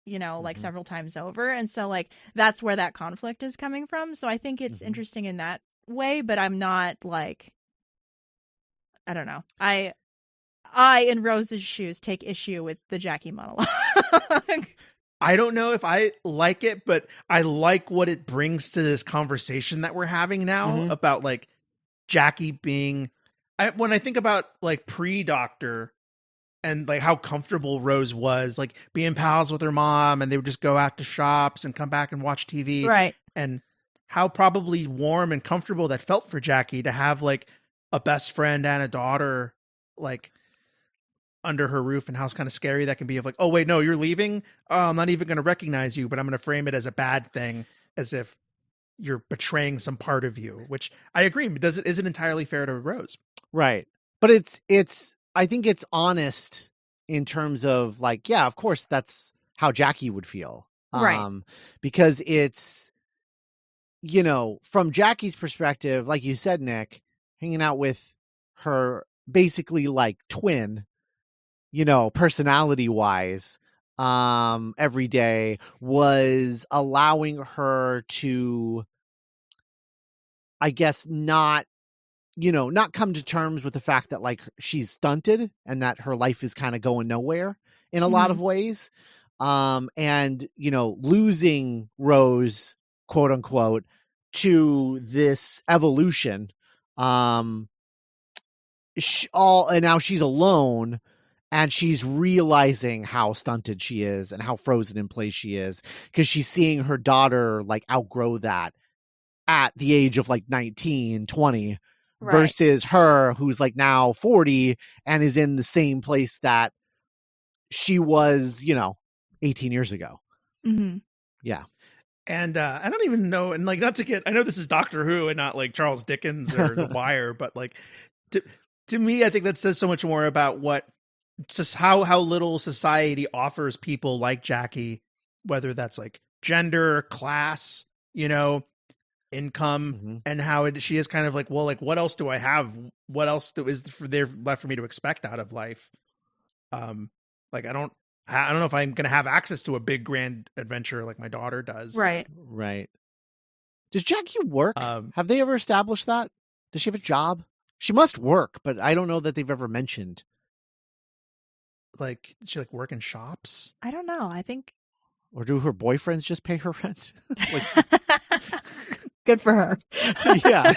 you know, like several times over, and so like that's where that conflict is coming from. So I think it's interesting in that way, but I'm not like, I don't know, I in Rose's shoes take issue with the Jackie monologue. I don't know if I like it, but I like what it brings to this conversation that we're having now about like Jackie being, when I think about like pre-Doctor and like how comfortable Rose was, like being pals with her mom, and they would just go out to shops and come back and watch TV. Right. And how probably warm and comfortable that felt for Jackie to have like a best friend and a daughter like under her roof, and how kind of scary that can be of like, oh wait, no, you're leaving. Oh, I'm not even going to recognize you, but I'm going to frame it as a bad thing, as if you're betraying some part of you, which I agree isn't entirely fair to Rose. Right. But it's, I think it's honest in terms of like, yeah, of course that's how Jackie would feel. Right. Because it's, you know, from Jackie's perspective, like you said, Nick, hanging out with her basically like twin, you know, personality wise, every day was allowing her to, I guess, not come to terms with the fact that like she's stunted and that her life is kind of going nowhere in a lot of ways. And, you know, losing Rose, quote unquote, to this evolution, and now she's alone, and she's realizing how stunted she is and how frozen in place she is, because she's seeing her daughter like outgrow that at the age of like 19, 20, right, versus her who's like now 40 and is in the same place that she was, you know, 18 years ago. Yeah. And I don't even know, and like, not to get, I know this is Doctor Who and not like Charles Dickens or The Wire, but like to me, I think that says so much more about what, just how little society offers people like Jackie, whether that's like gender, class, you know, income, and how she is kind of like, well, like, what else do I have? What else is there left for me to expect out of life? Like, I don't know if I'm going to have access to a big grand adventure like my daughter does. Right. Right. Does Jackie work? Have they ever established that? Does she have a job? She must work, but I don't know that they've ever mentioned. Like, she like work in shops? I don't know. I think. Or do her boyfriends just pay her rent? Like, good for her. Yeah.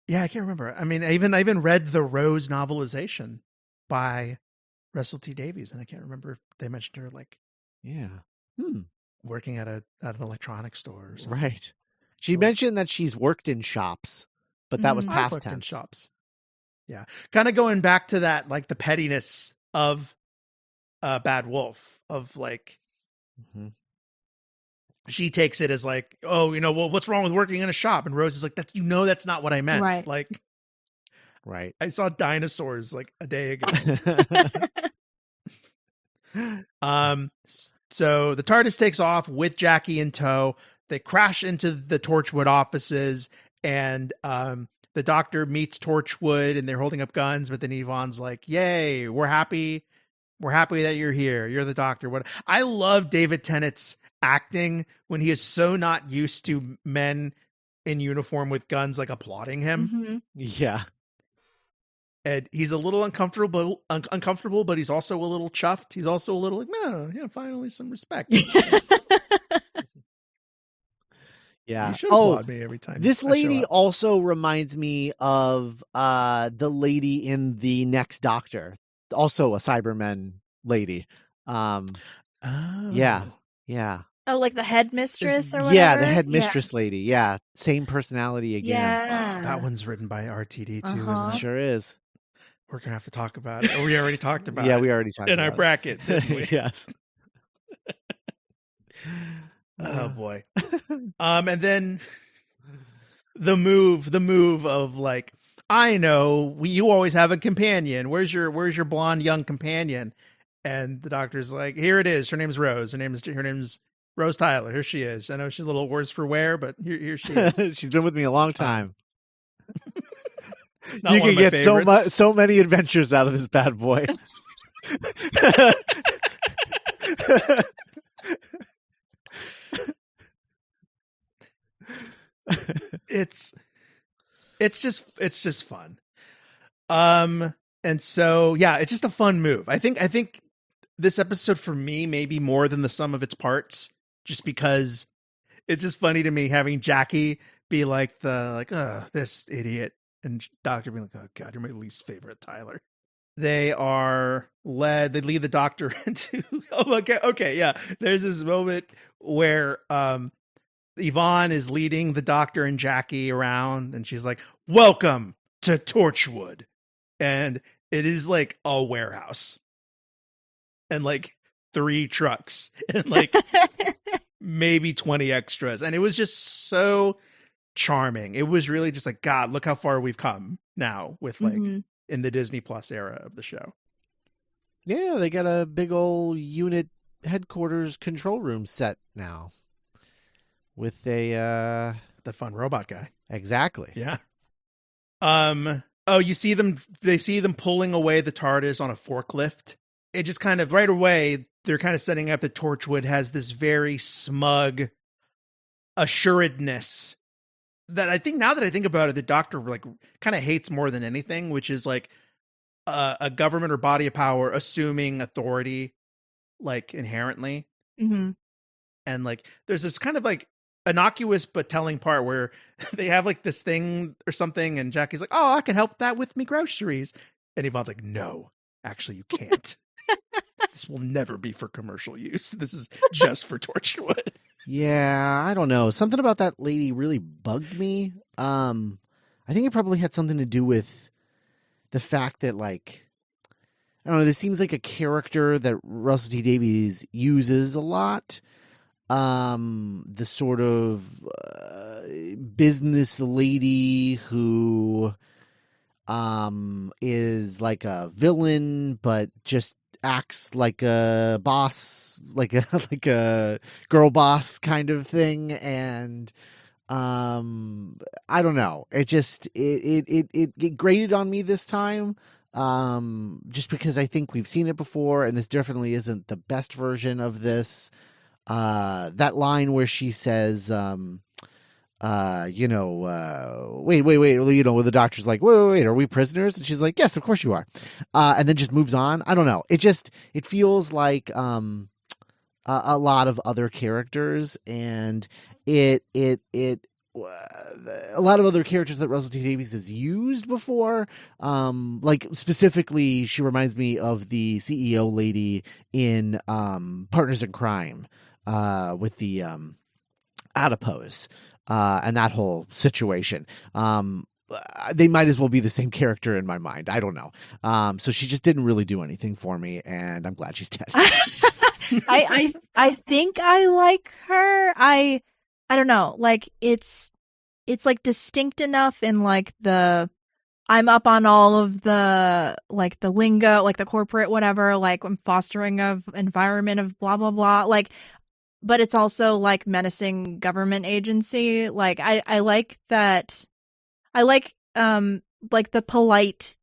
Yeah, I can't remember. I mean, I even read the Rose novelization by Russell T Davies, and I can't remember if they mentioned her like, working at an electronics store or something. Right. She mentioned that she's worked in shops, but that was past tense. In shops. Yeah. Kind of going back to that, like the pettiness of Bad Wolf, of like, she takes it as like, oh, you know, well, what's wrong with working in a shop? And Rose is like, that's, you know, that's not what I meant. Right. Like, right. I saw dinosaurs like a day ago. So the TARDIS takes off with Jackie in tow. They crash into the Torchwood offices, and the Doctor meets Torchwood, and they're holding up guns, but then Yvonne's like, yay, we're happy that you're here. You're the Doctor. What I love David Tennant's acting when he is so not used to men in uniform with guns like applauding him. Yeah. And he's a little uncomfortable, but he's also a little chuffed. He's also a little like, no, finally some respect. Yeah. You should applaud me every time. This lady also reminds me of the lady in the next Doctor, also a Cybermen lady. Yeah. Oh, like the headmistress or whatever? Yeah, the headmistress lady. Yeah. Same personality again. Yeah. That one's written by RTD too, isn't it? Sure is. We're going to have to talk about it. We already talked about it. Yeah, we already talked about it. In our bracket, didn't we? Yes. Oh, boy. And then the move of like, I know you always have a companion. Where's your blonde young companion? And the doctor's like, here it is. Her name's Rose. Her name's Rose Tyler. Here she is. I know she's a little worse for wear, but here she is. She's been with me a long time. Not You one can of my get favorites. so many adventures out of this bad boy. It's just fun. And so yeah, it's just a fun move. I think this episode for me maybe more than the sum of its parts, just because it's just funny to me having Jackie be like this idiot, and Doctor being like, oh god, you're my least favorite, Tyler. They lead the doctor into okay, yeah. There's this moment where Yvonne is leading the doctor and Jackie around, and she's like, welcome to Torchwood. And it is like a warehouse and like 3 trucks and like maybe 20 extras. And it was just so charming. It was really just like, God, look how far we've come now with like in the Disney Plus era of the show. Yeah, they got a big old unit headquarters control room set now with the fun robot guy. Exactly. Yeah. Oh, they see them pulling away the TARDIS on a forklift. It just kind of right away, they're kind of setting up that Torchwood has this very smug assuredness that I think, now that I think about it, the Doctor like kind of hates more than anything, which is like a government or body of power assuming authority like inherently. Mm-hmm. And like there's this kind of like innocuous but telling part where they have like this thing or something, and Jackie's like, oh, I can help that with me groceries, and Yvonne's like, no, actually you can't. This will never be for commercial use. This is just for Torchwood. Yeah, I don't know. Something about that lady really bugged me. I think it probably had something to do with the fact that, like, I don't know, this seems like a character that Russell T Davies uses a lot. The sort of business lady who is like a villain, but just acts like a boss, like a girl boss kind of thing. And I don't know. It just it grated on me this time. Just because I think we've seen it before, and this definitely isn't the best version of this. That line where she says, wait, you know, where the doctor's like, wait, are we prisoners? And she's like, yes, of course you are. And then just moves on. I don't know. It feels like, a lot of other characters, and a lot of other characters that Russell T Davies has used before. Like specifically, she reminds me of the CEO lady in, Partners in Crime, with the, adipose, and that whole situation. They might as well be the same character in my mind. I don't know. So she just didn't really do anything for me, and I'm glad she's dead. I think I like her. I don't know. Like it's like distinct enough in like I'm up on all of the like the lingo, like the corporate whatever, like I'm fostering of environment of blah blah blah. Like, but it's also like menacing government agency. Like I like that. I like the polite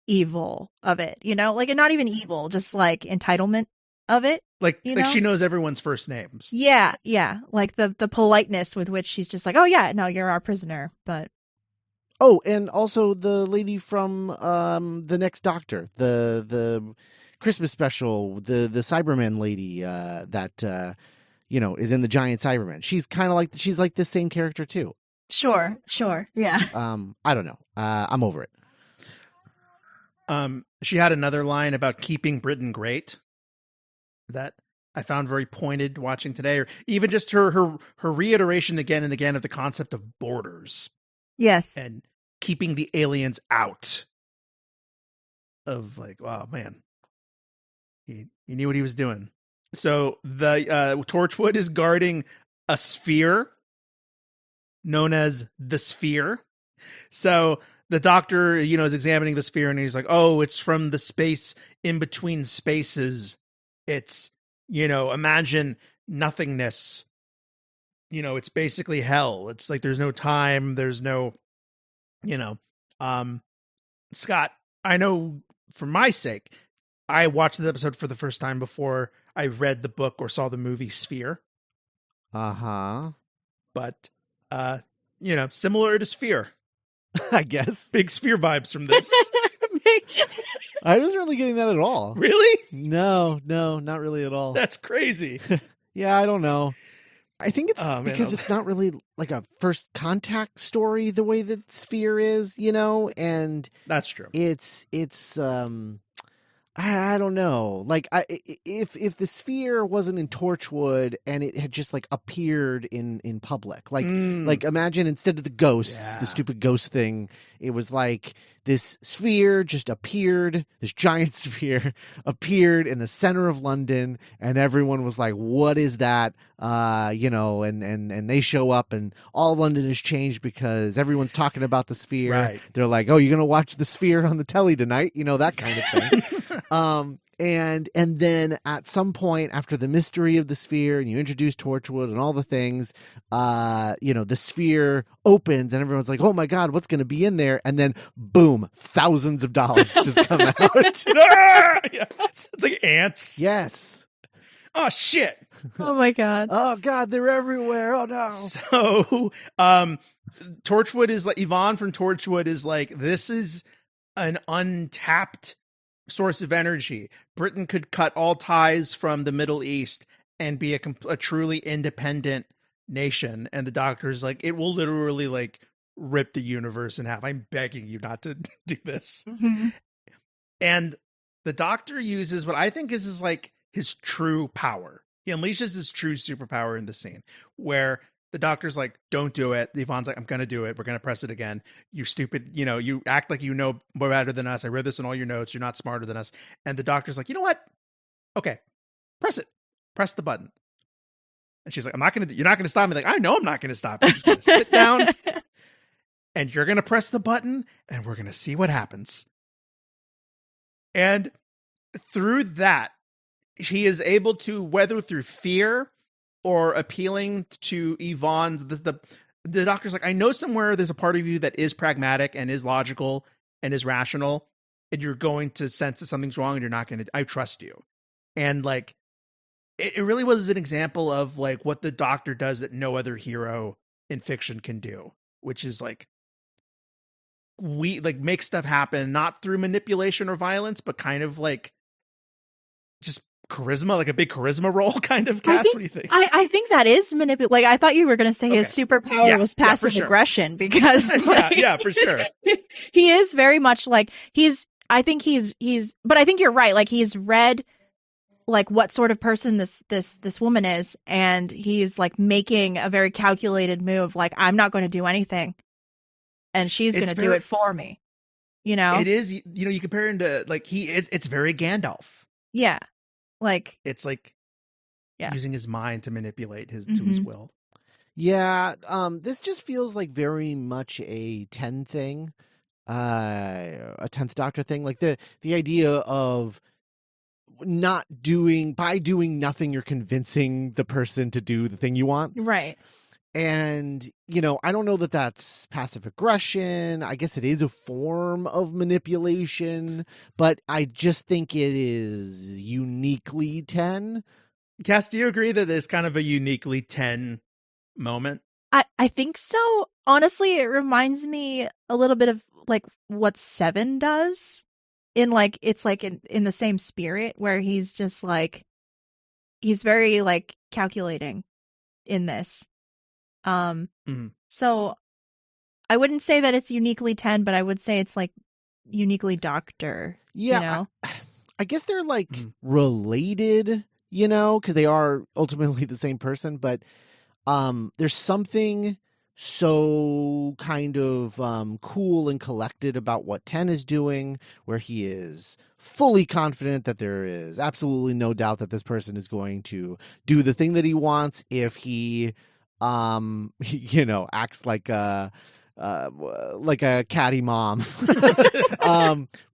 evil of it, you know, like, and not even evil, just like entitlement of it. Like You know? she knows everyone's first names. Yeah, like the politeness with which she's just like, oh yeah, no, you're our prisoner, but Oh, and also the lady from the Next Doctor, the Christmas special, the Cybermen lady that is in the Giant Cybermen. She's kind of like she's like this same character too. sure, yeah. I don't know. I'm over it. She had another line about keeping Britain great that I found very pointed watching today, or even just her reiteration again and again of the concept of borders. Yes. And keeping the aliens out of, like, oh man, he knew what he was doing. So the Torchwood is guarding a sphere known as the sphere. So the doctor, is examining the sphere and he's like, oh, it's from the space in between spaces. It's, imagine nothingness. It's basically hell. It's like there's no time. There's no, Scott, I know for my sake, I watched this episode for the first time before I read the book or saw the movie Sphere. Uh-huh. But, similar to Sphere. I guess. Big Sphere vibes from this. I wasn't really getting that at all. Really? No, not really at all. That's crazy. Yeah, I don't know. I think it's because it's not really like a first contact story the way that Sphere is, and that's true. It's I don't know. Like, if the sphere wasn't in Torchwood and it had just like appeared in public, like imagine instead of the ghosts, the stupid ghost thing, it was like this sphere just appeared, this giant sphere appeared in the center of London, and everyone was like, "What is that?" And they show up, and all London has changed because everyone's talking about the sphere. Right. They're like, "Oh, you're gonna watch the sphere on the telly tonight?" That kind of thing. And then at some point after the mystery of the sphere and you introduce Torchwood and all the things, the sphere opens and everyone's like, oh my God, what's going to be in there? And then boom, thousands of dollars just come out. Yeah, it's like ants. Yes. Oh shit. Oh my God. Oh God, they're everywhere. Oh no. So, Torchwood is like, Yvonne from Torchwood is like, this is an untapped source of energy. Britain could cut all ties from the Middle East and be a truly independent nation. And the doctor's like, it will literally like rip the universe in half. I'm begging you not to do this. Mm-hmm. And the doctor uses what I think is like his true power. He unleashes his true superpower in the scene where the doctor's like, don't do it. Yvonne's like, I'm going to do it. We're going to press it again. You stupid, you act like you know more better than us. I read this in all your notes. You're not smarter than us. And the doctor's like, you know what? Okay, press it. Press the button. And she's like, you're not going to stop me. Like, I know I'm not going to stop you. You're gonna sit down and you're going to press the button and we're going to see what happens. And through that, he is able to weather through fear or appealing to Yvonne's, the doctor's like, I know somewhere there's a part of you that is pragmatic and is logical and is rational, and you're going to sense that something's wrong and you're not going to, I trust you. And like, it really was an example of like what the doctor does that no other hero in fiction can do, which is like, we like make stuff happen, not through manipulation or violence, but kind of like just charisma, like a big charisma role kind of. Cass, what do you think? I think that is manipulation. Like, I thought you were going to say his superpower was passive aggression because yeah, for sure. He is very much like I think he's but I think you're right. Like, he's read like what sort of person this woman is, and he's like making a very calculated move. Like, I'm not going to do anything, and she's going to do it for me. It is. You compare him to like it's very Gandalf. Yeah. Like, it's like using his mind to manipulate to his will. Yeah. This just feels like very much a 10 thing, a 10th Doctor thing. Like the idea of by doing nothing, you're convincing the person to do the thing you want. Right. And, I don't know that that's passive aggression. I guess it is a form of manipulation, but I just think it is uniquely 10. Cass, do you agree that it's kind of a uniquely 10 moment? I think so. Honestly, it reminds me a little bit of like what Seven does it's like in the same spirit where he's just like, he's very like calculating in this. So I wouldn't say that it's uniquely 10, but I would say it's like uniquely Doctor. Yeah. I guess they're like related, because they are ultimately the same person, but there's something so kind of cool and collected about what 10 is doing, where he is fully confident that there is absolutely no doubt that this person is going to do the thing that he wants if he acts like a catty mom.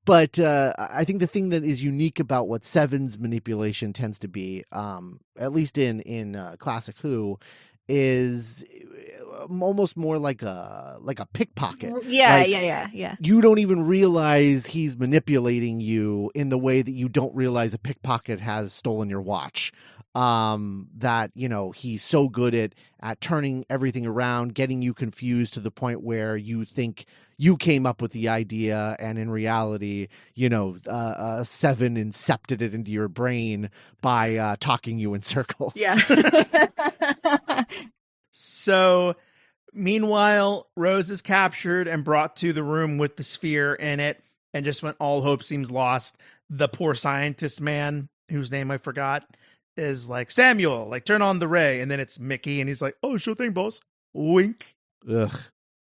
But I think the thing that is unique about what Seven's manipulation tends to be, at least in Classic Who, is almost more like a pickpocket. Yeah. You don't even realize he's manipulating you in the way that you don't realize a pickpocket has stolen your watch. That he's so good at turning everything around, getting you confused to the point where you think you came up with the idea, and in reality, Seven incepted it into your brain by talking you in circles. Yeah. So, meanwhile, Rose is captured and brought to the room with the sphere in it, and just when all hope seems lost, the poor scientist man, whose name I forgot, is like, Samuel, like, turn on the ray, and then it's Mickey, and he's like, oh, sure thing, boss. Wink. Ugh.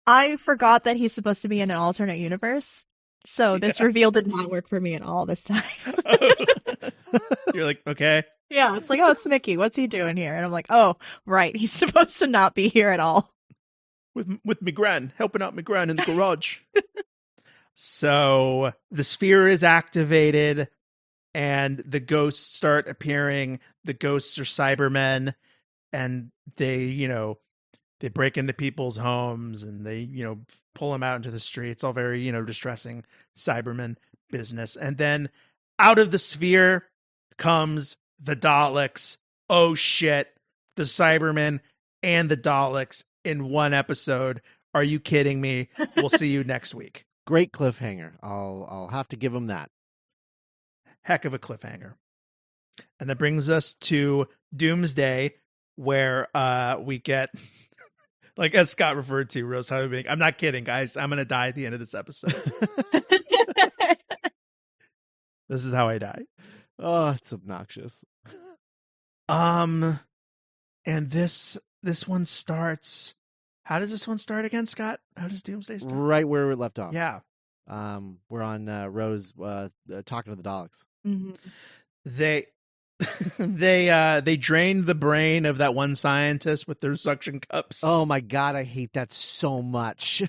I forgot that he's supposed to be in an alternate universe, so this reveal did not work for me at all this time. You're like, okay. Yeah, it's like, oh, it's Mickey. What's he doing here? And I'm like, oh, right, he's supposed to not be here at all. With me gran, helping out my gran in the garage. So the sphere is activated, and the ghosts start appearing. The ghosts are Cybermen, and they break into people's homes, and they, pull them out into the streets, all very, distressing Cybermen business. And then out of the sphere comes the Daleks. Oh shit. The Cybermen and the Daleks in one episode. Are you kidding me? We'll see you next week. Great cliffhanger. I'll have to give him that. Heck of a cliffhanger. And that brings us to Doomsday, where we get, like, as Scott referred to, Rose Tyler being, I'm not kidding, guys. I'm going to die at the end of this episode. This is how I die. Oh, it's obnoxious. And this one starts. How does this one start again, Scott? How does Doomsday start? Right where we left off. Yeah. We're on Rose talking to the Daleks. Mm-hmm. They drained the brain of that one scientist with their suction cups. Oh my god, I hate that so much.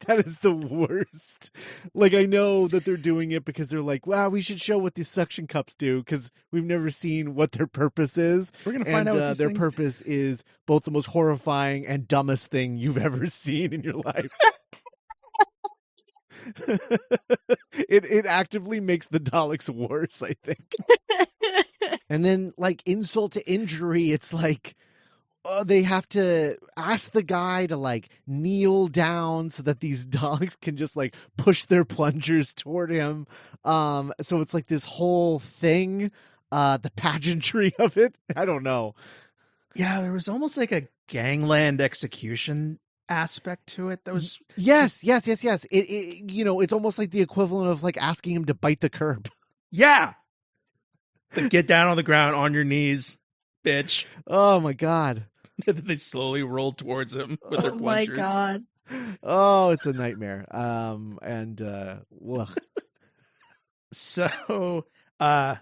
That is the worst. Like, I know that they're doing it because they're like, wow, we should show what these suction cups do, because we've never seen what their purpose is. We're going to find out what their purpose is both the most horrifying and dumbest thing you've ever seen in your life. It actively makes the Daleks worse, I think. And then, like, insult to injury, it's like, they have to ask the guy to, like, kneel down so that these Daleks can just, like, push their plungers toward him. So it's like this whole thing, the pageantry of it. I don't know. Yeah, there was almost like a gangland execution aspect to it. That was yes. It it's almost like the equivalent of, like, asking him to bite the curb. Yeah. Like, get down on the ground on your knees, bitch. Oh my god. They slowly rolled towards him with their plungers. Oh my god. Oh, it's a nightmare. So, and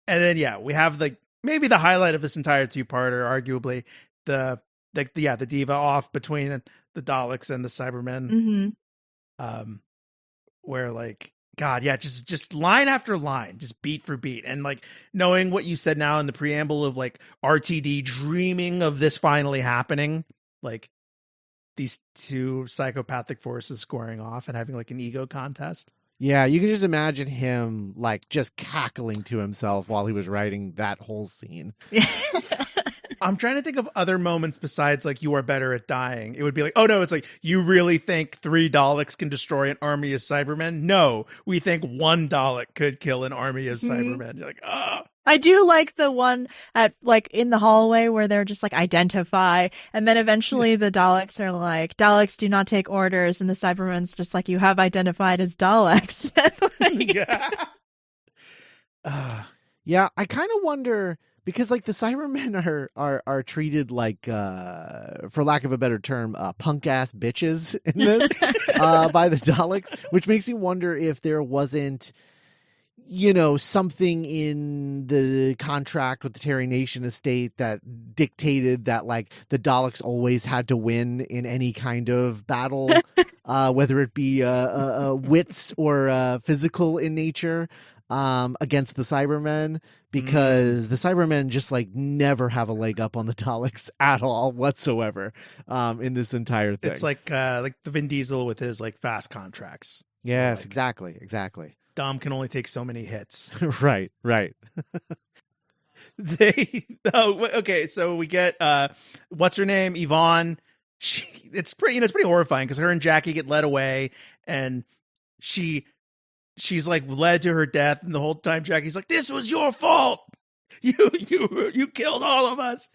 then, yeah, we have maybe the highlight of this entire two-parter, arguably, the diva off between the Daleks and the Cybermen. Mm-hmm. Where, like, God, yeah, just line after line, just beat for beat. And, like, knowing what you said now in the preamble of, like, RTD dreaming of this finally happening, like, these two psychopathic forces scoring off and having, like, an ego contest. Yeah, you can just imagine him, like, just cackling to himself while he was writing that whole scene. I'm trying to think of other moments besides, like, you are better at dying. It would be like, oh no, it's like, you really think 3 Daleks can destroy an army of Cybermen? No, we think 1 Dalek could kill an army of Cybermen. You're like, oh. I do like the one at, like, in the hallway where they're just like, identify, and then eventually the Daleks are like, Daleks do not take orders, and the Cybermen's just like, you have identified as Daleks. Like, yeah. Yeah, I kind of wonder, because, like, the Cybermen are treated like, for lack of a better term, punk ass bitches in this by the Daleks, which makes me wonder if there wasn't, something in the contract with the Terry Nation estate that dictated that like the Daleks always had to win in any kind of battle, whether it be wits or physical in nature, against the Cybermen, because the Cybermen just like never have a leg up on the Daleks at all whatsoever, in this entire thing. It's like the Vin Diesel with his like fast contracts. Yes, like, exactly. Dom can only take so many hits. Right. Okay, so we get what's her name, Yvonne. It's pretty horrifying because her and Jackie get led away, and she's like led to her death, and the whole time Jackie's like, "This was your fault. You killed all of us."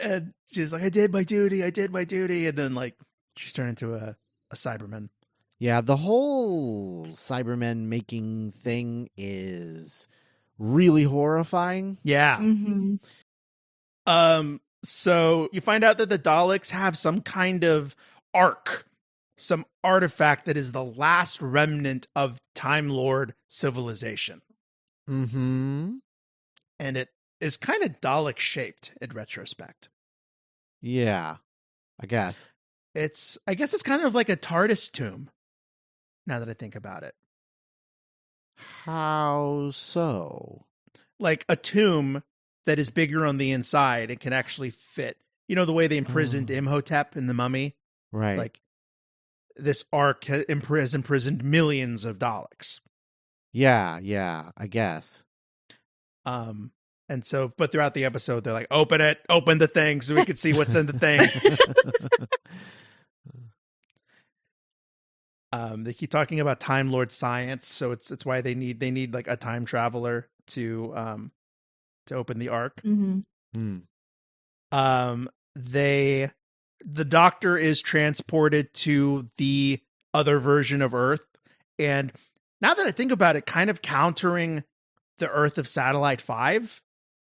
And she's like, I did my duty, and then like she's turned into a Cyberman. Yeah, the whole Cybermen making thing is really horrifying. Yeah. Mm-hmm. So you find out that the Daleks have some kind of ark, some artifact that is the last remnant of Time Lord civilization. Mm-hmm. And it is kind of Dalek shaped in retrospect. Yeah, I guess it's kind of like a TARDIS tomb, now that I think about it. How so? Like a tomb that is bigger on the inside and can actually fit. You know the way they imprisoned Imhotep in The Mummy? Right. Like this ark has imprisoned millions of Daleks. Yeah, I guess. And so, but throughout the episode, they're like, open the thing so we can see what's in the thing. They keep talking about Time Lord science, so it's why they need like a time traveler to open the ark. Mm-hmm. The Doctor is transported to the other version of Earth, and now that I think about it, kind of countering the Earth of Satellite 5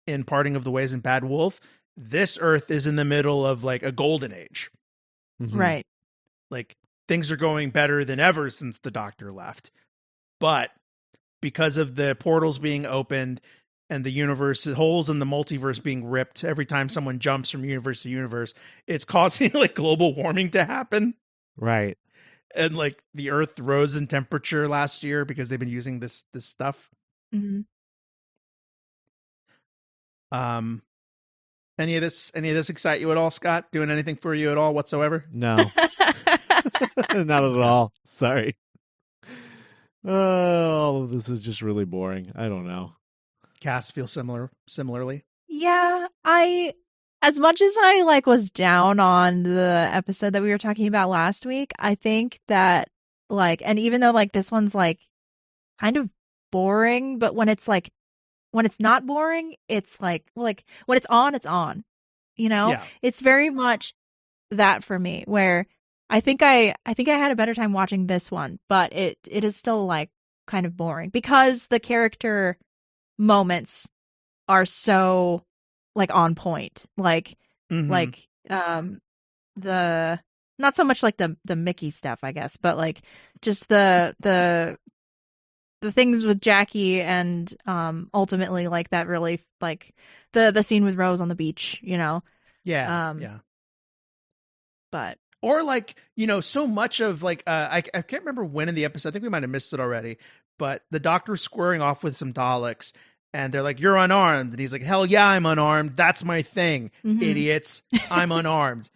in Parting of the Ways and Bad Wolf, this Earth is in the middle of like a golden age. Mm-hmm. Right. Like things are going better than ever since the Doctor left. But because of the portals being opened and the universe holes in the multiverse being ripped every time someone jumps from universe to universe, it's causing like global warming to happen. Right. And like the Earth rose in temperature last year because they've been using this stuff. Mm-hmm. Any of this excite you at all, Scott? Doing anything for you at all whatsoever? No. Not at all. Sorry. All of this is just really boring. I don't know. Cass feels similarly. Yeah, as much as I like was down on the episode that we were talking about last week, I think that like, and even though like this one's like kind of boring, but when it's not boring, it's like when it's on, Yeah. It's very much that for me, where I think I had a better time watching this one, but it is still like kind of boring because the character moments are so like on point. Like the not so much like the Mickey stuff, I guess, but like just the things with Jackie and ultimately like that really like the scene with Rose on the beach, Yeah. But or like, so much of like I can't remember when in the episode, I think we might have missed it already, but the Doctor's squaring off with some Daleks and they're like, you're unarmed, and he's like, hell yeah, I'm unarmed, that's my thing. Idiots, I'm unarmed.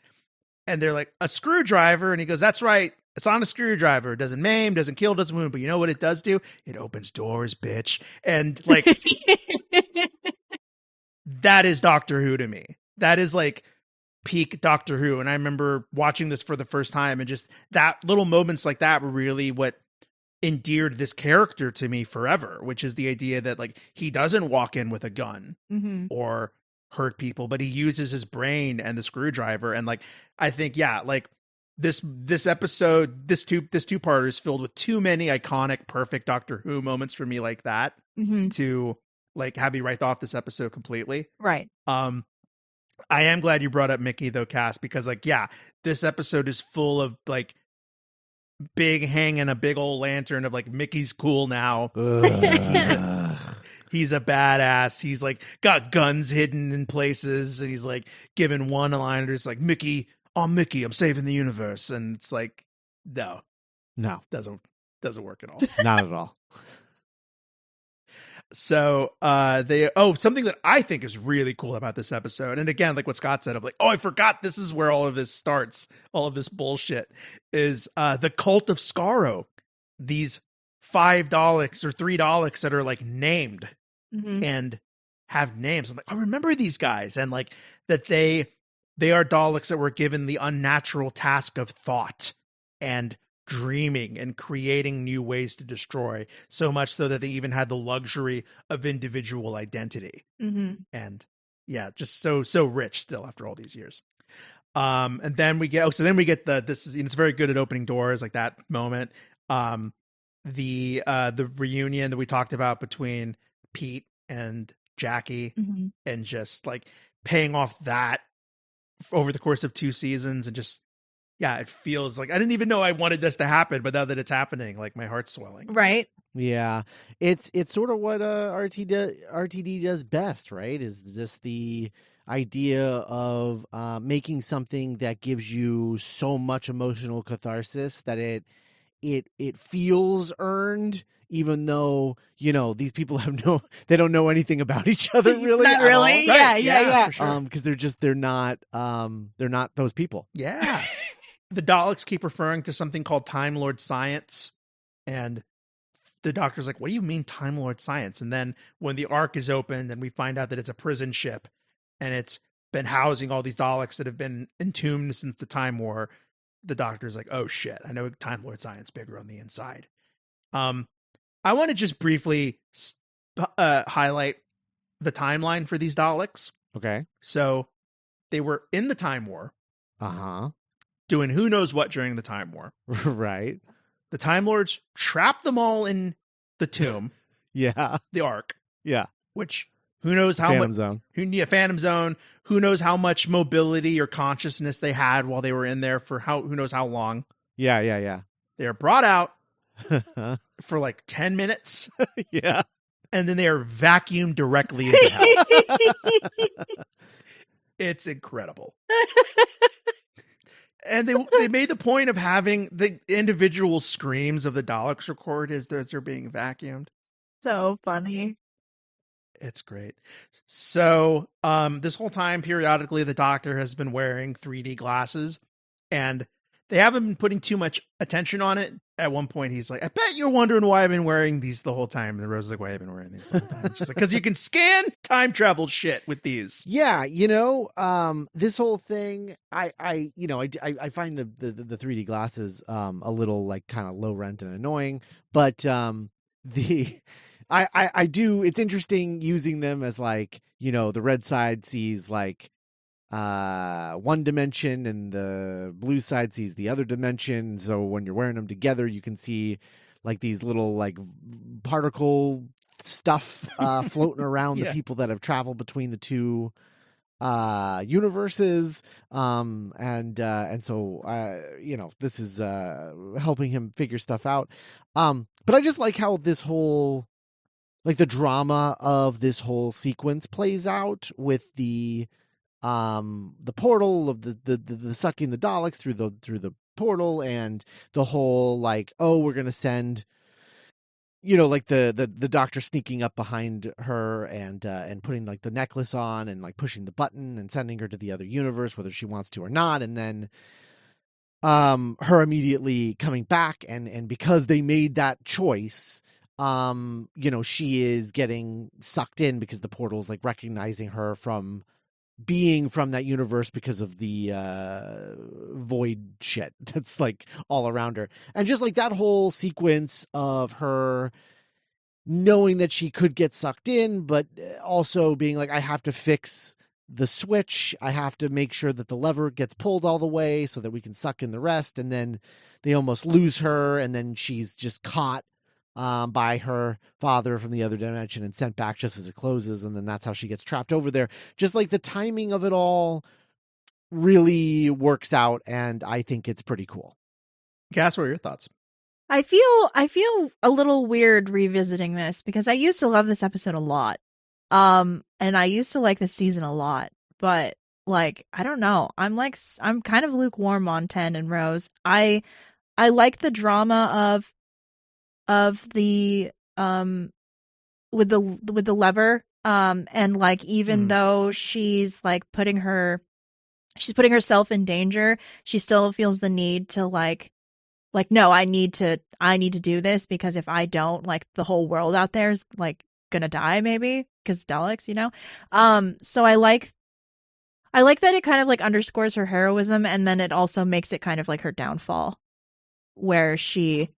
And they're like, a screwdriver, and he goes, that's right, it's on a screwdriver. It doesn't maim, doesn't kill, doesn't wound, but you know what it does do? It opens doors, bitch. And like that is Doctor Who to me. That is like peak Doctor Who. And I remember watching this for the first time, and just that little moments like that were really what endeared this character to me forever, which is the idea that like he doesn't walk in with a gun or hurt people, but he uses his brain and the screwdriver. And like I think, yeah, like this episode, this two-parter is filled with too many iconic, perfect Doctor Who moments for me like that to like have me write off this episode completely. Right. I am glad you brought up Mickey though, Cass, because like, yeah, this episode is full of like big hanging a big old lantern of like Mickey's cool now. He's a badass. He's like got guns hidden in places, and he's like giving one-liners like Mickey, I'm Mickey, I'm saving the universe. And it's like, no, doesn't work at all. Not at all. So something that I think is really cool about this episode, and again, like what Scott said, of like, oh, I forgot this is where all of this starts, all of this bullshit, is the cult of Skaro. These $5 or $3 that are like named and have names. I'm like, I remember these guys, and like that they are Daleks that were given the unnatural task of thought and dreaming and creating new ways to destroy, so much so that they even had the luxury of individual identity. And yeah, just so rich still after all these years. And then we get it's very good at opening doors, like that moment. The reunion that we talked about between Pete and Jackie, and just like paying off that over the course of 2 seasons, and just, yeah, it feels like I didn't even know I wanted this to happen, but now that it's happening, like my heart's swelling. Right. Yeah, it's sort of what RTD does best, right? Is just the idea of making something that gives you so much emotional catharsis that it feels earned, even though, you know, these people they don't know anything about each other really. Not really. Right. Yeah. For sure. Because they're not those people. Yeah. The Daleks keep referring to something called Time Lord science, and the Doctor's like, what do you mean Time Lord science? And then when the Ark is opened and we find out that it's a prison ship and it's been housing all these Daleks that have been entombed since the Time War, the Doctor's like, oh shit, I know Time Lord science bigger on the inside. I want to just briefly highlight the timeline for these Daleks. Okay. So they were in the Time War. Doing who knows what during the Time War. Right. The Time Lords trapped them all in the tomb. Yeah. The Ark. Yeah. Which, who knows how Phantom much... Zone. Phantom Zone. Who knows how much mobility or consciousness they had while they were in there for who knows how long. Yeah. They are brought out for like 10 minutes. Yeah. And then they are vacuumed directly into hell. It's incredible. And they made the point of having the individual screams of the Daleks record as they're being vacuumed. So funny. It's great. So this whole time, periodically, the Doctor has been wearing 3D glasses, and they haven't been putting too much attention on it. At one point, he's like, I bet you're wondering why I've been wearing these the whole time. And Rose is like, why have I been wearing these the whole time? She's like, because you can scan time travel shit with these. Yeah, this whole thing, I find the 3D glasses a little like kind of low rent and annoying, but I do. It's interesting using them as like, the red side sees like one dimension and the blue side sees the other dimension. So when you're wearing them together, you can see like these little like particle stuff floating around the people that have traveled between the two universes. And so this is helping him figure stuff out. But I just like how this whole, like the drama of this whole sequence plays out with the portal of the sucking the Daleks through the portal, and the whole like, oh, we're gonna send, like the Doctor sneaking up behind her and putting like the necklace on and like pushing the button and sending her to the other universe, whether she wants to or not, and then her immediately coming back, and because they made that choice, she is getting sucked in because the portal is like recognizing her from being from that universe because of the void shit that's like all around her. And just like that whole sequence of her knowing that she could get sucked in, but also being like, I have to fix the switch. I have to make sure that the lever gets pulled all the way so that we can suck in the rest. And then they almost lose her, and then she's just caught by her father from the other dimension and sent back just as it closes, and then that's how she gets trapped over there. Just like the timing of it all really works out, and I think it's pretty cool. Cass, what are your thoughts? I feel a little weird revisiting this because I used to love this episode a lot. And I used to like this season a lot, but like I don't know. I'm kind of lukewarm on 10 and Rose. I like the drama of the with the lever and like even though she's putting herself in danger, she still feels the need to no, I need to do this because if I don't, like the whole world out there is like gonna die maybe because Daleks, you know. So I like that it kind of like underscores her heroism and then it also makes it kind of like her downfall where she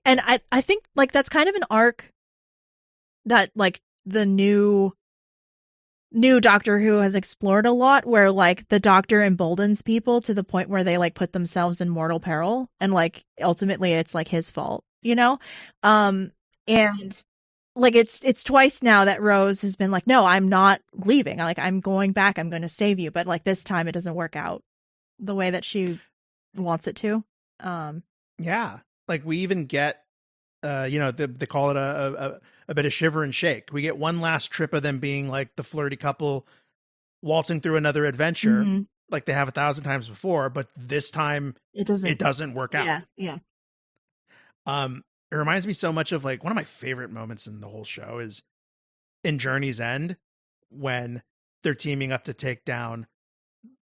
and I think like that's kind of an arc that like the new Doctor Who has explored a lot where like the Doctor emboldens people to the point where they like put themselves in mortal peril and like ultimately it's like his fault, you know? And like it's twice now that Rose has been like, no, I'm not leaving. Like I'm going back. I'm going to save you. But like this time it doesn't work out the way that she wants it to. Yeah. Like we even get, they call it a bit of shiver and shake. We get one last trip of them being like the flirty couple waltzing through another adventure like they have 1,000 times before, but this time it doesn't work out. Yeah. It reminds me so much of like one of my favorite moments in the whole show is in Journey's End when they're teaming up to take down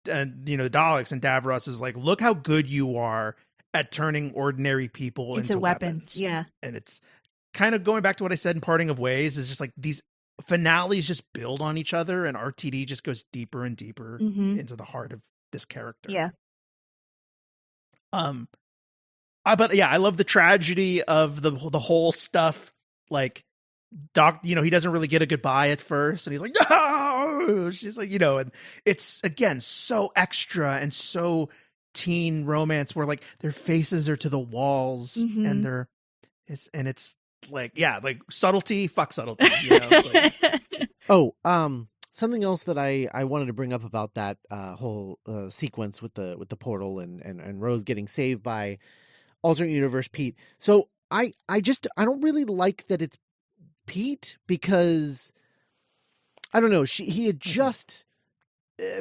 the Daleks and Davros is like, look how good you are at turning ordinary people into weapons. Yeah. And it's kind of going back to what I said in Parting of Ways is just like these finales just build on each other and RTD just goes deeper and deeper into the heart of this character. Yeah. But yeah, I love the tragedy of the whole stuff. Like he doesn't really get a goodbye at first and he's like, no, she's like, and it's again, so extra and so teen romance where like their faces are to the walls and it's like, yeah, like subtlety, fuck subtlety, something else that I wanted to bring up about that whole sequence with the portal and Rose getting saved by alternate universe Pete. So I don't really like that it's Pete because I don't know, he had just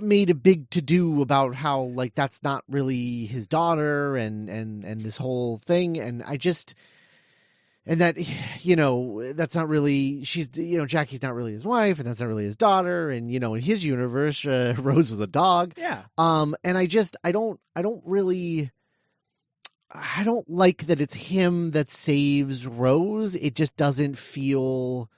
made a big to-do about how like that's not really his daughter and this whole thing and that that's not really Jackie's not really his wife and that's not really his daughter and in his universe Rose was a dog. Yeah. And I don't like that it's him that saves Rose. It just doesn't feel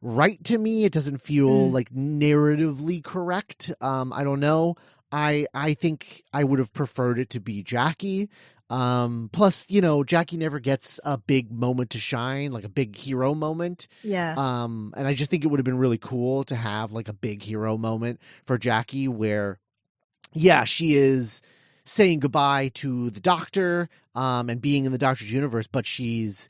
right to me. It doesn't feel like narratively correct. I don't know. I think I would have preferred it to be Jackie. Plus, Jackie never gets a big moment to shine, like a big hero moment. Yeah. And I just think it would have been really cool to have like a big hero moment for Jackie where, yeah, she is saying goodbye to the Doctor, and being in the Doctor's universe, but she's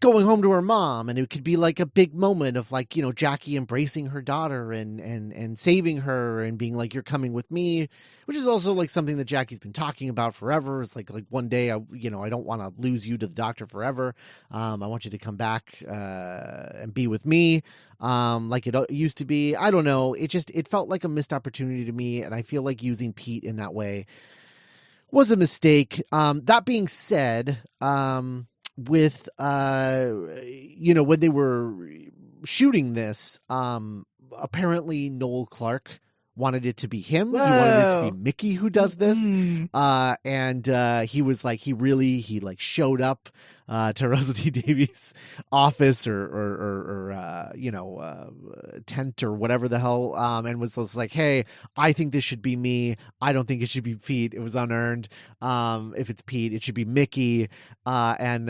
going home to her mom, and it could be like a big moment of like, Jackie embracing her daughter and saving her and being like, you're coming with me, which is also like something that Jackie's been talking about forever. It's like one day, I don't want to lose you to the Doctor forever. I want you to come back, and be with me. Like it used to be. I don't know. It felt like a missed opportunity to me. And I feel like using Pete in that way was a mistake. That being said, with when they were shooting this, apparently Noel Clark wanted it to be him. Whoa. He wanted it to be Mickey who does this. And he was like, he showed up to Russell T Davies' office or tent or whatever the hell, and was just like, hey, I think this should be me. I don't think it should be Pete. It was unearned. If it's Pete, it should be Mickey. And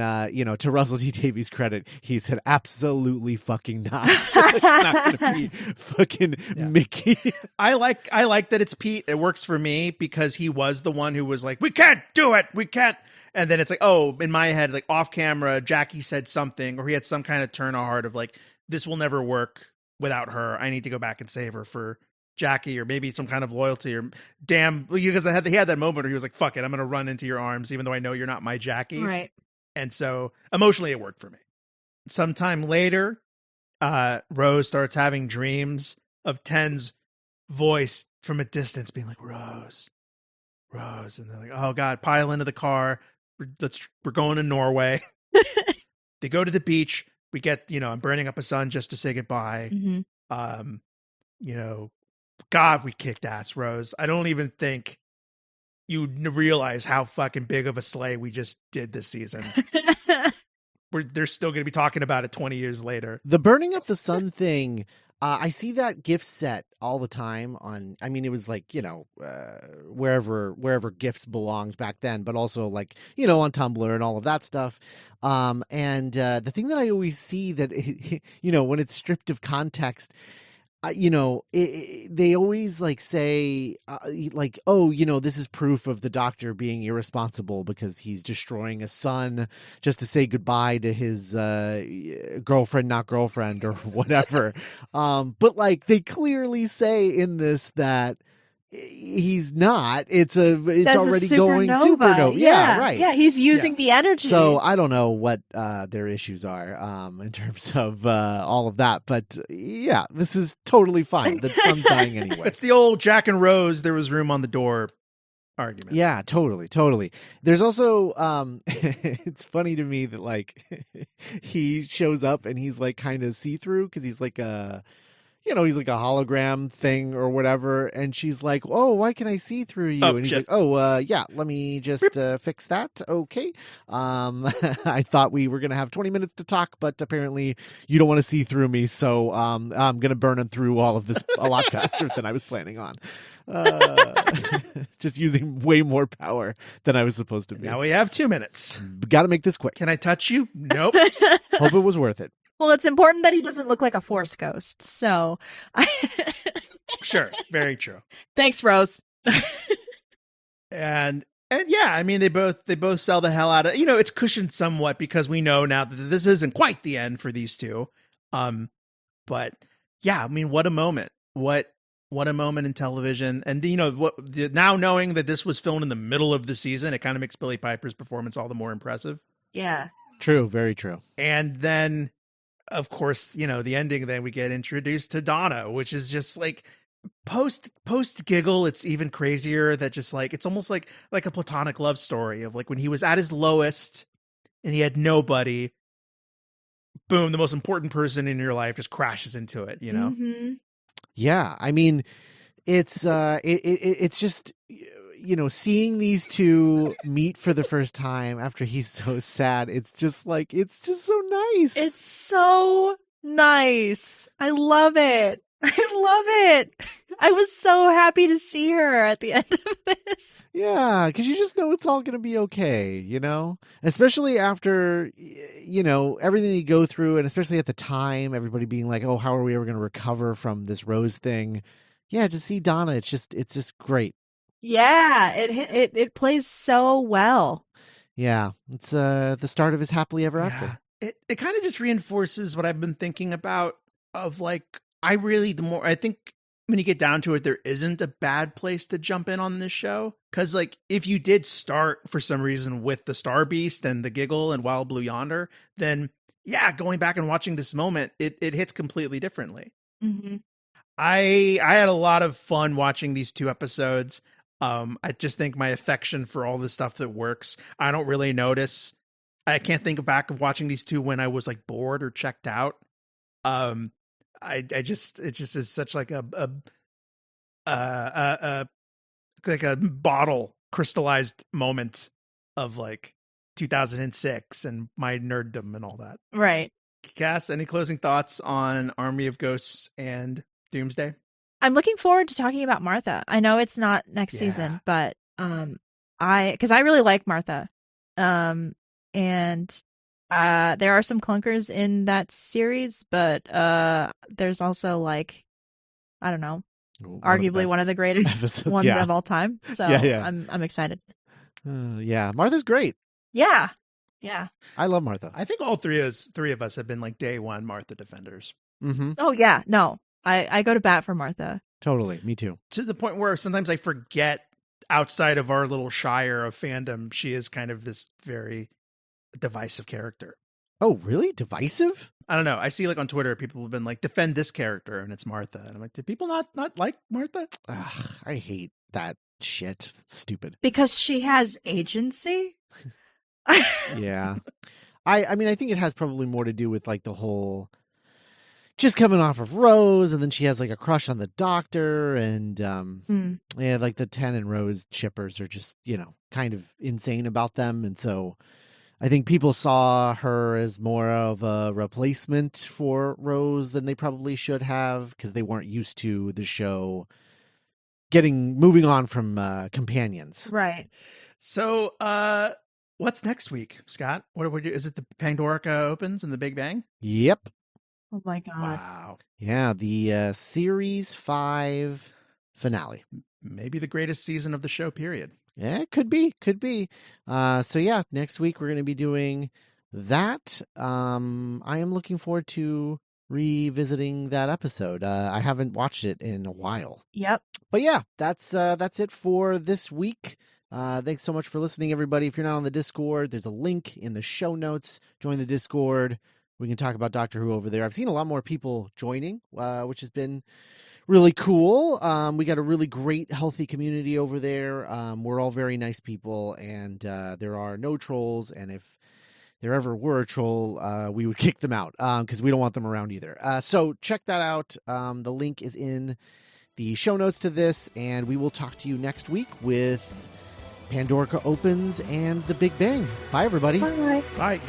to Russell T Davies' credit, he said, absolutely fucking not. It's not gonna be fucking Mickey. I like that it's Pete. It works for me because he was the one who was like, we can't do it. We can't. And then it's like, oh, in my head, like off camera, Jackie said something, or he had some kind of turn of heart of like, this will never work without her. I need to go back and save her for Jackie, or maybe some kind of loyalty, or damn, because he had that moment where he was like, fuck it, I'm going to run into your arms, even though I know you're not my Jackie. Right. And so emotionally it worked for me. Sometime later, Rose starts having dreams of Ten's voice from a distance being like, Rose. And they're like, oh God, pile into the car. We're going to Norway. They go to the beach. We get, I'm burning up a sun just to say goodbye. Mm-hmm. God, we kicked ass, Rose. I don't even think you realize how fucking big of a sleigh we just did this season. They're still going to be talking about it 20 years later. The burning up the sun thing, I see that gift set all the time on, I mean, it was like, wherever gifts belonged back then, but also like, on Tumblr and all of that stuff. And the thing that I always see that, when it's stripped of context, they always like say this is proof of the Doctor being irresponsible because he's destroying a sun just to say goodbye to his girlfriend, not girlfriend, or whatever. But like they clearly say in this that he's not. It's already going supernova. Yeah, right. Yeah, he's using the energy. So I don't know what their issues are in terms of all of that, but yeah, this is totally fine. The sun's dying anyway. It's the old Jack and Rose, there was room on the door argument. Yeah, totally. There's also it's funny to me that like he shows up and he's like kind of see-through because he's like he's like a hologram thing or whatever. And she's like, oh, why can I see through you? And he's like, yeah, let me just fix that. Okay. I thought we were going to have 20 minutes to talk, but apparently you don't want to see through me. So I'm going to burn him through all of this a lot faster than I was planning on. Just using way more power than I was supposed to be. Now we have 2 minutes. Got to make this quick. Can I touch you? Nope. Hope it was worth it. Well, it's important that he doesn't look like a Force ghost. So, Sure, very true. Thanks, Rose. and yeah, I mean they both sell the hell out of it's cushioned somewhat because we know now that this isn't quite the end for these two. But yeah, I mean what a moment. What a moment in television. And now knowing that this was filmed in the middle of the season, it kind of makes Billie Piper's performance all the more impressive. Yeah. True, very true. And then of course, the ending, then we get introduced to Donna, which is just like post giggle. It's even crazier that just like, it's almost like a platonic love story of like when he was at his lowest and he had nobody, boom, the most important person in your life just crashes into it, Mm-hmm. Yeah. I mean, it's just, seeing these two meet for the first time after he's so sad, it's just so nice. It's so nice. I love it. I was so happy to see her at the end of this. Yeah, because you just know it's all going to be okay, especially after, everything you go through, and especially at the time, everybody being like, oh, how are we ever going to recover from this Rose thing? Yeah, to see Donna, it's just great. Yeah, it plays so well. Yeah, it's the start of his happily ever after. It kind of just reinforces what I've been thinking about of like, I think when you get down to it, there isn't a bad place to jump in on this show. Cause like if you did start for some reason with the Star Beast and the Giggle and Wild Blue Yonder, then yeah, going back and watching this moment, it hits completely differently. Mm-hmm. I had a lot of fun watching these 2 episodes. I just think my affection for all the stuff that works, I don't really notice. I can't think back of watching these 2 when I was like bored or checked out. It just is such like a bottle crystallized moment of like 2006 and my nerddom and all that. Right. Cass, any closing thoughts on Army of Ghosts and Doomsday? I'm looking forward to talking about Martha. I know it's not next season, but because I really like Martha. And there are some clunkers in that series, but there's also like, I don't know, arguably one of the greatest ones of all time. So yeah. I'm excited. Yeah, Martha's great. Yeah. I love Martha. I think all three of us have been like day one Martha defenders. Mm-hmm. Oh yeah, no, I go to bat for Martha. Totally. Me too. To the point where sometimes I forget outside of our little shire of fandom, she is kind of this very divisive character. Oh, really? Divisive? I don't know. I see like on Twitter, people have been like, defend this character, and it's Martha. And I'm like, did people not like Martha? Ugh, I hate that shit. It's stupid. Because she has agency? Yeah. I mean, I think it has probably more to do with like the whole just coming off of Rose, and then she has like a crush on the Doctor, and yeah, like the 10 and Rose shippers are just, kind of insane about them. And so I think people saw her as more of a replacement for Rose than they probably should have, because they weren't used to the show moving on from companions. Right. So, what's next week, Scott? What do we do? Is it the Pandorica opens and the Big Bang? Yep. Oh my God. Wow. Yeah, the Series 5 finale. Maybe the greatest season of the show, period. Yeah, it could be. So yeah, next week we're going to be doing that. I am looking forward to revisiting that episode. I haven't watched it in a while. Yep. But yeah, that's it for this week. Thanks so much for listening, everybody. If you're not on the Discord, there's a link in the show notes. Join the Discord. We can talk about Doctor Who over there. I've seen a lot more people joining, which has been really cool. We got a really great, healthy community over there. We're all very nice people, and there are no trolls. And if there ever were a troll, we would kick them out because we don't want them around either. So check that out. The link is in the show notes to this, and we will talk to you next week with Pandorica Opens and the Big Bang. Bye, everybody. Bye. Bye.